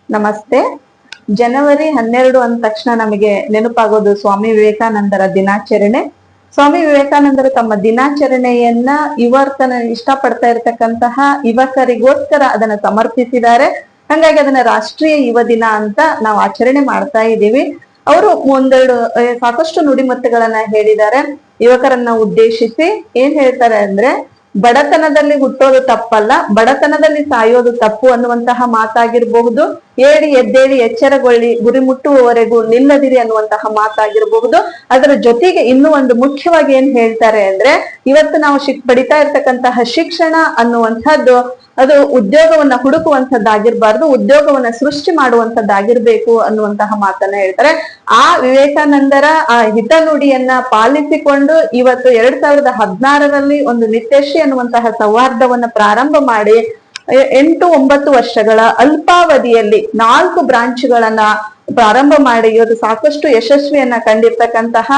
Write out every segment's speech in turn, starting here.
ನಮಸ್ತೆ. ಜನವರಿ 12 ಅಂದ ತಕ್ಷಣ ನಮಗೆ ನೆನಪಾಗೋದು ಸ್ವಾಮಿ ವಿವೇಕಾನಂದರ ದಿನಾಚರಣೆ. ಸ್ವಾಮಿ ವಿವೇಕಾನಂದರು ತಮ್ಮ ದಿನಾಚರಣೆಯನ್ನ ಯುವಕನ ಇಷ್ಟಪಡ್ತಾ ಇರತಕ್ಕಂತಹ ಯುವಕರಿಗೋಸ್ಕರ ಅದನ್ನ ಸಮರ್ಪಿಸಿದ್ದಾರೆ. ಹಂಗಾಗಿ ಅದನ್ನ ರಾಷ್ಟ್ರೀಯ ಯುವ ದಿನ ಅಂತ ನಾವು ಆಚರಣೆ ಮಾಡ್ತಾ ಇದ್ದೀವಿ. ಅವರು ಒಂದೆರಡು ಸಾಕಷ್ಟು ನುಡಿಮತ್ತುಗಳನ್ನ ಹೇಳಿದ್ದಾರೆ. ಯುವಕರನ್ನ ಉದ್ದೇಶಿಸಿ ಏನ್ ಹೇಳ್ತಾರೆ ಅಂದ್ರೆ, ಬಡತನದಲ್ಲಿ ಹುಟ್ಟೋದು ತಪ್ಪಲ್ಲ, ಬಡತನದಲ್ಲಿ ಸಾಯೋದು ತಪ್ಪು ಅನ್ನುವಂತಹ ಮಾತಾಗಿರಬಹುದು. ಏಳಿ ಎದ್ದೇಳಿ ಎಚ್ಚರಗೊಳ್ಳಿ, ಗುರಿ ಮುಟ್ಟುವವರೆಗೂ ನಿಲ್ಲದಿರಿ ಅನ್ನುವಂತಹ ಮಾತಾಗಿರಬಹುದು. ಅದರ ಜೊತೆಗೆ ಇನ್ನೂ ಒಂದು ಮುಖ್ಯವಾಗಿ ಏನ್ ಹೇಳ್ತಾರೆ ಅಂದ್ರೆ, ಇವತ್ತು ನಾವು ಪಡಿತಾ ಇರ್ತಕ್ಕಂತಹ ಶಿಕ್ಷಣ ಅನ್ನುವಂಥದ್ದು ಅದು ಉದ್ಯೋಗವನ್ನ ಹುಡುಕುವಂಥದ್ದಾಗಿರ್ಬಾರ್ದು, ಉದ್ಯೋಗವನ್ನ ಸೃಷ್ಟಿ ಮಾಡುವಂಥದ್ದಾಗಿರ್ಬೇಕು ಅನ್ನುವಂತಹ ಮಾತನ್ನ ಹೇಳ್ತಾರೆ. ಆ ವಿವೇಕಾನಂದರ ಆ ಹಿತನುಡಿಯನ್ನ ಪಾಲಿಸಿಕೊಂಡು ಇವತ್ತು 2016ರಲ್ಲಿ ಒಂದು ನಿತ್ಯಶ್ರೀ ಅನ್ನುವಂತಹ ಸೌಹಾರ್ದವನ್ನ ಪ್ರಾರಂಭ ಮಾಡಿ 8-9 ವರ್ಷಗಳ ಅಲ್ಪಾವಧಿಯಲ್ಲಿ 4 ಬ್ರಾಂಚ್ಗಳನ್ನ ಪ್ರಾರಂಭ ಮಾಡಿ ಇವತ್ತು ಸಾಕಷ್ಟು ಯಶಸ್ವಿಯನ್ನ ಕಂಡಿರ್ತಕ್ಕಂತಹ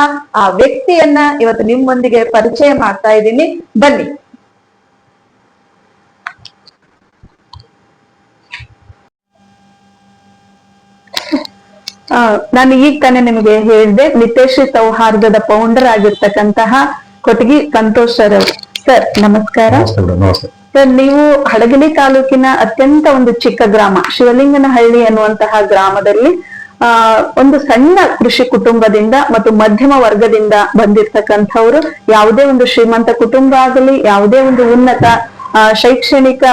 ಆ ವ್ಯಕ್ತಿಯನ್ನ ಇವತ್ತು ನಿಮ್ಮೊಂದಿಗೆ ಪರಿಚಯ ಮಾಡ್ತಾ ಇದ್ದೀನಿ. ಬನ್ನಿ. ನಾನು ಈಗ ತಾನೇ ನಿಮಗೆ ಹೇಳಿದೆ, ನಿತ್ಯಶ್ರೀ ಸೌಹಾರ್ದದ ಫೌಂಡರ್ ಆಗಿರ್ತಕ್ಕಂತಹ ಕೊಟಗಿ ಸಂತೋಷ್ ಸರ್. ಸರ್ ನಮಸ್ಕಾರ. ಸರ್, ನೀವು ಹಡಗಲಿ ತಾಲೂಕಿನ ಅತ್ಯಂತ ಒಂದು ಚಿಕ್ಕ ಗ್ರಾಮ ಶಿವಲಿಂಗನಹಳ್ಳಿ ಅನ್ನುವಂತಹ ಗ್ರಾಮದಲ್ಲಿ ಒಂದು ಸಣ್ಣ ಕೃಷಿ ಕುಟುಂಬದಿಂದ ಮತ್ತು ಮಧ್ಯಮ ವರ್ಗದಿಂದ ಬಂದಿರ್ತಕ್ಕಂಥವ್ರು. ಯಾವುದೇ ಒಂದು ಶ್ರೀಮಂತ ಕುಟುಂಬ ಆಗಲಿ, ಯಾವುದೇ ಒಂದು ಉನ್ನತ ಶೈಕ್ಷಣಿಕ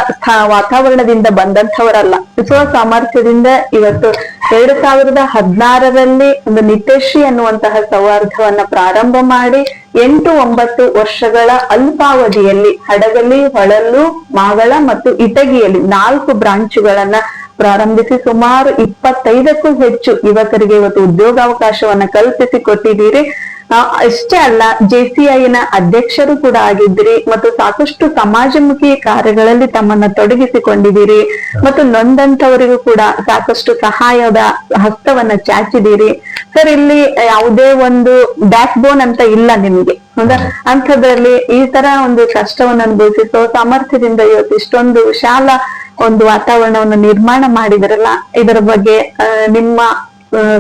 ವಾತಾವರಣದಿಂದ ಬಂದಂಥವರಲ್ಲ. ಸ್ವ ಸಾಮರ್ಥ್ಯದಿಂದ ಇವತ್ತು 2016ರಲ್ಲಿ ಒಂದು ನಿತ್ಯಶ್ರೀ ಅನ್ನುವಂತಹ ಸೌಹಾರ್ದವನ್ನ ಪ್ರಾರಂಭ ಮಾಡಿ 8-9 ವರ್ಷಗಳ ಅಲ್ಪಾವಧಿಯಲ್ಲಿ ಹಡಗಲಿ, ಹೊಳಲು, ಮಾಗಳ ಮತ್ತು ಇಟಗಿಯಲ್ಲಿ 4 ಬ್ರಾಂಚ್ಗಳನ್ನ ಪ್ರಾರಂಭಿಸಿ ಸುಮಾರು 25ಕ್ಕೂ ಹೆಚ್ಚು ಯುವಕರಿಗೆ ಇವತ್ತು ಉದ್ಯೋಗಾವಕಾಶವನ್ನ ಕಲ್ಪಿಸಿ ಕೊಟ್ಟಿದ್ದೀರಿ. ಅಷ್ಟೇ ಅಲ್ಲ, JCIನ ಅಧ್ಯಕ್ಷರು ಕೂಡ ಆಗಿದ್ದೀರಿ ಮತ್ತು ಸಾಕಷ್ಟು ಸಮಾಜಮುಖಿ ಕಾರ್ಯಗಳಲ್ಲಿ ತಮ್ಮನ್ನ ತೊಡಗಿಸಿಕೊಂಡಿದ್ದೀರಿ ಮತ್ತು ನೊಂದಂತವರಿಗೂ ಕೂಡ ಸಾಕಷ್ಟು ಸಹಾಯದ ಹಸ್ತವನ್ನ ಚಾಚಿದ್ದೀರಿ. ಸರ್, ಇಲ್ಲಿ ಯಾವುದೇ ಒಂದು ಬ್ಯಾಕ್ ಬೋನ್ ಅಂತ ಇಲ್ಲ ನಿಮಗೆ. ಹೌದಾ? ಅಂಥದ್ರಲ್ಲಿ ಈ ತರ ಒಂದು ಕಷ್ಟವನ್ನು ಅನುಭವಿಸಿ ಸಾಮರ್ಥ್ಯದಿಂದ ಇವತ್ತು ಇಷ್ಟೊಂದು ವಿಶಾಲ ಒಂದು ವಾತಾವರಣವನ್ನು ನಿರ್ಮಾಣ ಮಾಡಿದ್ರಲ್ಲ, ಇದರ ಬಗ್ಗೆ ನಿಮ್ಮ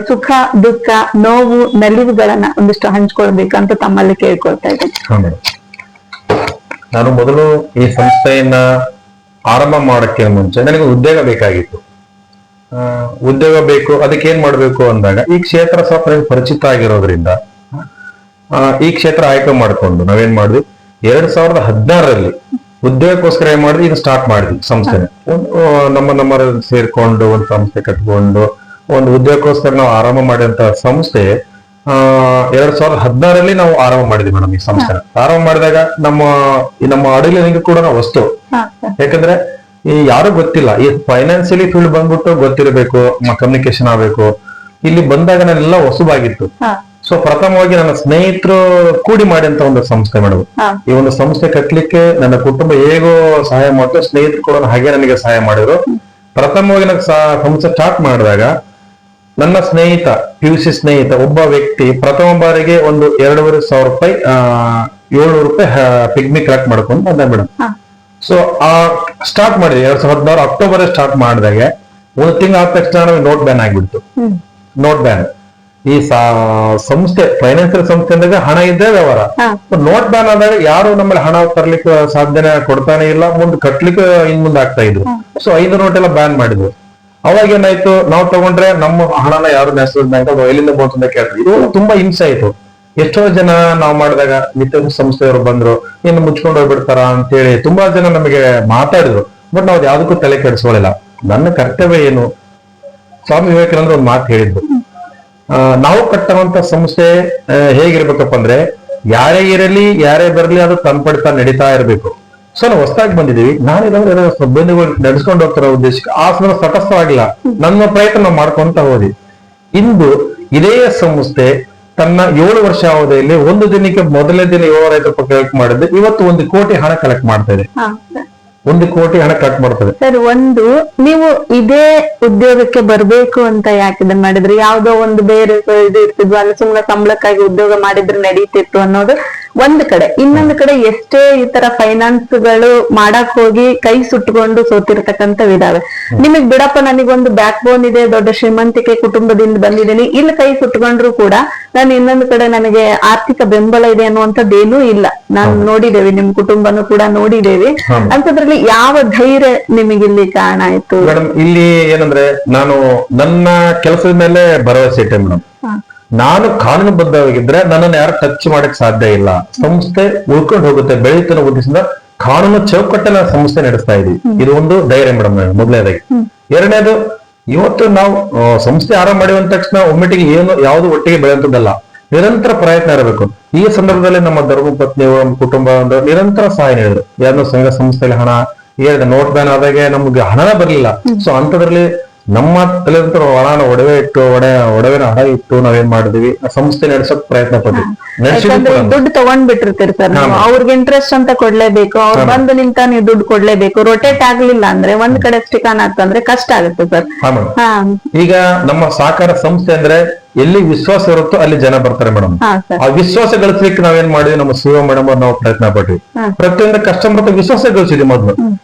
ಸುಖ, ದುಃಖ, ನೋವು, ನಲಿವುಗಳನ್ನ ಒಂದಿಷ್ಟು ಹಂಚ್ಕೊಳ್ಬೇಕಂತ ತಮ್ಮಲ್ಲಿ ಕೇಳ್ಕೊಳ್ತಾ ಇದ್ದೀನಿ. ನಾನು ಮೊದಲು ಈ ಸಂಸ್ಥೆಯನ್ನ ಆರಂಭ ಮಾಡೋಕ್ಕೆ ಮುಂಚೆ ನನಗೆ ಉದ್ಯೋಗ ಬೇಕಾಗಿತ್ತು. ಉದ್ಯೋಗ ಬೇಕು, ಅದಕ್ಕೆ ಏನ್ ಮಾಡ್ಬೇಕು ಅಂದಾಗ ಈ ಕ್ಷೇತ್ರ ಸ್ವಲ್ಪ ಪರಿಚಿತ ಆಗಿರೋದ್ರಿಂದ ಈ ಕ್ಷೇತ್ರ ಆಯ್ಕೆ ಮಾಡ್ಕೊಂಡು ನಾವೇನ್ ಮಾಡಿದ್ವಿ, 2016ರಲ್ಲಿ ಉದ್ಯೋಗಕ್ಕೋಸ್ಕರ ಏನ್ ಮಾಡಿದ್ವಿ, ಇದು ಸ್ಟಾರ್ಟ್ ಮಾಡಿದ್ವಿ ಸಂಸ್ಥೆನ. ನಮ್ಮ ಸೇರ್ಕೊಂಡು ಒಂದು ಸಂಸ್ಥೆ ಕಟ್ಕೊಂಡು ಒಂದು ಉದ್ಯೋಗಕ್ಕೋಸ್ಕರ ನಾವು ಆರಂಭ ಮಾಡಿದಂತ ಸಂಸ್ಥೆ 2016ರಲ್ಲಿ ನಾವು ಆರಂಭ ಮಾಡಿದ್ವಿ ಮೇಡಮ್. ಈ ಸಂಸ್ಥೆನ ಆರಂಭ ಮಾಡಿದಾಗ ನಮ್ಮ ಅಡುಗೆ ಕೂಡ ನಾವು ವಸ್ತು, ಯಾಕಂದ್ರೆ ಈ ಯಾರು ಗೊತ್ತಿಲ್ಲ, ಈ ಫೈನಾನ್ಸಿಯಲಿ ಫೀಲ್ಡ್ ಬಂದ್ಬಿಟ್ಟು ಗೊತ್ತಿರಬೇಕು, ಕಮ್ಯುನಿಕೇಶನ್ ಆಗ್ಬೇಕು. ಇಲ್ಲಿ ಬಂದಾಗ ನಾನೆಲ್ಲ ಹೊಸಬಾಗಿತ್ತು. ಸೊ ಪ್ರಥಮವಾಗಿ ನನ್ನ ಸ್ನೇಹಿತರು ಕೂಡಿ ಮಾಡಿದಂತ ಒಂದು ಸಂಸ್ಥೆ ಮೇಡಮ್. ಈ ಒಂದು ಸಂಸ್ಥೆ ಕಟ್ಲಿಕ್ಕೆ ನನ್ನ ಕುಟುಂಬ ಹೇಗೋ ಸಹಾಯ ಮಾಡ್ತು, ಸ್ನೇಹಿತರು ಕೂಡ ಹಾಗೆ ನನಗೆ ಸಹಾಯ ಮಾಡಿದ್ರು. ಪ್ರಥಮವಾಗಿ ನನಗೆ ಸಂಸ್ಥೆ ಸ್ಟಾರ್ಟ್ ಮಾಡಿದಾಗ ನನ್ನ ಸ್ನೇಹಿತ, PUC ಸ್ನೇಹಿತ ಒಬ್ಬ ವ್ಯಕ್ತಿ ಪ್ರಥಮ ಬಾರಿಗೆ ಒಂದು 2,500 ರೂಪಾಯಿ 700 ರೂಪಾಯಿ ಪಿಗ್ಮಿ ಕಲೆಕ್ಟ್ ಮಾಡ್ಕೊಂಡು ಬಂದ ಮೇಡಮ್. ಸೊ ಸ್ಟಾರ್ಟ್ ಮಾಡಿದ್ವಿ 2016 ಅಕ್ಟೋಬರ್ ಸ್ಟಾರ್ಟ್ ಮಾಡಿದಾಗ 1 ತಿಂಗಳು ಆದ ತಕ್ಷಣ ನಮಗೆ ನೋಟ್ ಬ್ಯಾನ್ ಆಗ್ಬಿಡ್ತು. ನೋಟ್ ಬ್ಯಾನ್ ಈ ಸಂಸ್ಥೆ ಫೈನಾನ್ಸಿಯಲ್ ಸಂಸ್ಥೆ ಅಂದಾಗ ಹಣ ಇದ್ದೇ ವ್ಯವಹಾರ. ನೋಟ್ ಬ್ಯಾನ್ ಆದಾಗ ಯಾರು ನಮ್ಮಲ್ಲಿ ಹಣ ತರ್ಲಿಕ್ಕೆ ಸಾಧ್ಯನೆ ಕೊಡ್ತಾನೆ ಇಲ್ಲ, ಮುಂದೆ ಕಟ್ಲಿಕ್ಕೆ ಮುಂದೆ ಆಗ್ತಾ ಇದ್ರು. ಸೊ 5 ನೋಟ್ ಎಲ್ಲ ಬ್ಯಾನ್ ಮಾಡಿದ್ರು. ಅವಾಗ ಏನಾಯ್ತು, ನಾವು ತಗೊಂಡ್ರೆ ನಮ್ಮ ಹಣನ ಯಾರು ನ್ಯಾಷನಲ್ ಬ್ಯಾಂಕ್ ಎಲ್ಲಿಂದ ಬೋದು ಅಂತ ಕೇಳ್ತಾರೆ. ಇದು ತುಂಬಾ ಹಿಂಸೆ ಆಯ್ತು. ಎಷ್ಟೋ ಜನ ನಾವು ಮಾಡಿದಾಗ ನಿತ್ಯ ಸಂಸ್ಥೆಯವರು ಬಂದ್ರು, ಇನ್ನು ಮುಚ್ಕೊಂಡು ಹೋಗ್ಬಿಡ್ತಾರ ಅಂತೇಳಿ ತುಂಬಾ ಜನ ನಮಗೆ ಮಾತಾಡಿದ್ರು. ಬಟ್ ನಾವು ಯಾವ್ದಕ್ಕೂ ತಲೆ ಕೆಡಿಸ್ಕೊಳ್ಳಿಲ್ಲ. ನನ್ನ ಕರ್ತವ್ಯ ಏನು, ಸ್ವಾಮಿ ವಿವೇಕಾನಂದ್ರ ಒಂದು ಮಾತು ಹೇಳಿದ್ರು, ನಾವು ಕಟ್ಟುವಂತ ಸಂಸ್ಥೆ ಹೇಗಿರ್ಬೇಕಪ್ಪ ಅಂದ್ರೆ, ಯಾರೇ ಇರಲಿ ಯಾರೇ ಬರಲಿ ಅದು ತನ್ಪಡ್ತಾ ನಡೀತಾ ಇರ್ಬೇಕು. ಸೊ ನಾವು ಹೊಸದಾಗಿ ಬಂದಿದೀವಿ, ನಾನೇನಾದ್ರೂ ಬಂಧುಗಳು ನಡೆಸ್ಕೊಂಡು ಹೋಗ್ತಾರ ಉದ್ದೇಶಕ್ಕೆ ಆ ಸಂದರ್ಭ ತಟಸ್ಥವಾಗಿಲ್ಲ. ನನ್ನ ಪ್ರಯತ್ನ ನಾವು ಮಾಡ್ಕೊಂತ ಹೋದ್ವಿ. ಇಂದು ಇದೇ ಸಂಸ್ಥೆ ತನ್ನ 7 ವರ್ಷ ಅವಧಿಯಲ್ಲಿ ಒಂದು ದಿನಕ್ಕೆ ಮೊದಲನೇ ದಿನ 7,500 ರೂಪಾಯಿ ಕಲೆಕ್ಟ್ ಮಾಡಿದ್ರೆ ಇವತ್ತು 1 ಕೋಟಿ ಹಣ ಕಲೆಕ್ಟ್ ಮಾಡ್ತಾ ಇದೆ. 1 ಕೋಟಿ ಹಣ ಕಲೆಕ್ಟ್ ಮಾಡ್ತದೆ. ಸರ್, ನೀವು ಇದೇ ಉದ್ಯೋಗಕ್ಕೆ ಬರ್ಬೇಕು ಅಂತ ಯಾಕೆ ಇದನ್ನ ಮಾಡಿದ್ರಿ? ಯಾವ್ದೋ ಒಂದು ಬೇರೆ ಇದು ಇರ್ತಿದ್ವು, ಅಲ್ಲಿ ಸುಮ್ಮನೆ ಸಂಬಳಕ್ಕಾಗಿ ಉದ್ಯೋಗ ಮಾಡಿದ್ರೆ ನಡೀತಿತ್ತು ಅನ್ನೋದು ಒಂದ್ ಕಡೆ. ಇನ್ನೊಂದು ಕಡೆ ಎಷ್ಟೇ ಈ ತರ ಫೈನಾನ್ಸ್ ಗಳು ಮಾಡಕ್ ಹೋಗಿ ಕೈ ಸುಟ್ಕೊಂಡು ಸೋತಿರ್ತಕ್ಕಂಥವಿದಾವೆ. ನಿಮಗ್ ಬಿಡಪ್ಪ ನನಗೊಂದು ಬ್ಯಾಕ್ ಬೋನ್ ಇದೆ, ದೊಡ್ಡ ಶ್ರೀಮಂತಿಕೆ ಕುಟುಂಬದಿಂದ ಬಂದಿದ್ದೀನಿ, ಇಲ್ಲಿ ಕೈ ಸುಟ್ಕೊಂಡ್ರು ಕೂಡ ನಾನು ಇನ್ನೊಂದು ಕಡೆ ನನಗೆ ಆರ್ಥಿಕ ಬೆಂಬಲ ಇದೆ ಅನ್ನುವಂಥದ್ದೇನೂ ಇಲ್ಲ. ನಾನು ನೋಡಿದ್ದೇವೆ, ನಿಮ್ ಕುಟುಂಬನು ಕೂಡ ನೋಡಿದ್ದೇವೆ. ಅಂತದ್ರಲ್ಲಿ ಯಾವ ಧೈರ್ಯ ನಿಮಗಿಲ್ಲಿ ಕಾರಣ ಆಯ್ತು? ಮೇಡಮ್ ಇಲ್ಲಿ ಏನಂದ್ರೆ ನಾನು ನನ್ನ ಕೆಲಸದ ಮೇಲೆ ಭರವಸೆ ಇಟ್ಟೆ ಮೇಡಮ್. ನಾನು ಕಾನೂನುಬದ್ಧವಾಗಿದ್ರೆ ನನ್ನನ್ನು ಯಾರು ಟಚ್ ಮಾಡಕ್ ಸಾಧ್ಯ ಇಲ್ಲ. ಸಂಸ್ಥೆ ಉಳ್ಕೊಂಡು ಹೋಗುತ್ತೆ, ಬೆಳೆಯುತ್ತಿನ ಉದ್ದೇಶದಿಂದ ಕಾನೂನು ಚೌಕಟ್ಟಲ್ಲಿ ಸಂಸ್ಥೆ ನಡೆಸ್ತಾ ಇದೀವಿ. ಇದು ಒಂದು ಧೈರ್ಯ ಮೇಡಮ್ ಮೊದಲನೇದಾಗಿ. ಎರಡನೇದು, ಇವತ್ತು ನಾವು ಸಂಸ್ಥೆ ಆರಂಭ ಮಾಡಿದ ತಕ್ಷಣ ಒಮ್ಮೆಟ್ಟಿಗೆ ಯಾವ್ದು ಒಟ್ಟಿಗೆ ಬೆಳೆಯುವಂತದ್ದಲ್ಲ, ನಿರಂತರ ಪ್ರಯತ್ನ ಇರಬೇಕು. ಈ ಸಂದರ್ಭದಲ್ಲಿ ನಮ್ಮ ಧರ್ಮಪತ್ನಿಯವರು, ನಮ್ಮ ಕುಟುಂಬ ನಿರಂತರ ಸಹಾಯ ನೀಡಿದ್ರು. ಯಾರು ಸಂಘ ಸಂಸ್ಥೆಯಲ್ಲಿ ಹಣ ಹೇಳಿದೆ, ನೋಟ್ ಬ್ಯಾನ್ ಆದಾಗೆ ನಮ್ಗೆ ಹಣನ ಬರ್ಲಿಲ್ಲ. ಸೊ ಅಂತದ್ರಲ್ಲಿ ನಮ್ಮ ತಲೆದಂತ ಹಣನ ಒಡವೆನ ಹಣ ಇಟ್ಟು ನಾವೇನ್ ಮಾಡಿದ್ವಿ, ಸಂಸ್ಥೆ ನಡೆಸೋಕ್ ಪ್ರಯತ್ನ ಪಡ್ತೀವಿ. ದುಡ್ಡು ತಗೊಂಡ್ಬಿಟ್ಟಿರ್ತೀರಿ ಸರ್, ಅವ್ರಿಗೆ ಇಂಟ್ರೆಸ್ಟ್ ಅಂತ ಕೊಡ್ಲೇಬೇಕು. ಅವ್ರು ಬಂದು ನಿಂತ ನೀವು ದುಡ್ಡು ಕೊಡ್ಲೇಬೇಕು. ರೊಟೇಟ್ ಆಗ್ಲಿಲ್ಲ ಅಂದ್ರೆ ಒಂದ್ ಕಡೆ ಸ್ಟಿಕಾನ್ ಆಗ್ತಂದ್ರೆ ಕಷ್ಟ ಆಗುತ್ತೆ ಸರ್. ಈಗ ನಮ್ಮ ಸಹಕಾರ ಸಂಸ್ಥೆ ಅಂದ್ರೆ ಎಲ್ಲಿ ವಿಶ್ವಾಸ ಇರುತ್ತೋ ಅಲ್ಲಿ ಜನ ಬರ್ತಾರೆ ಮೇಡಮ್. ಆ ವಿಶ್ವಾಸ ಗಳಿಸ್ಲಿಕ್ಕೆ ನಾವೇನ್ ಮಾಡಿದ್ವಿ, ನಮ್ಮ ಸಿಒ ಮೇಡಮ್ ಅವ್ರು ನಾವು ಪ್ರಯತ್ನ ಪಟ್ವಿ. ಪ್ರತಿಯೊಂದು ಕಸ್ಟಮರ್ ವಿಶ್ವಾಸ ಗಳಿಸಿದ್ವಿ ಮೊದಲು.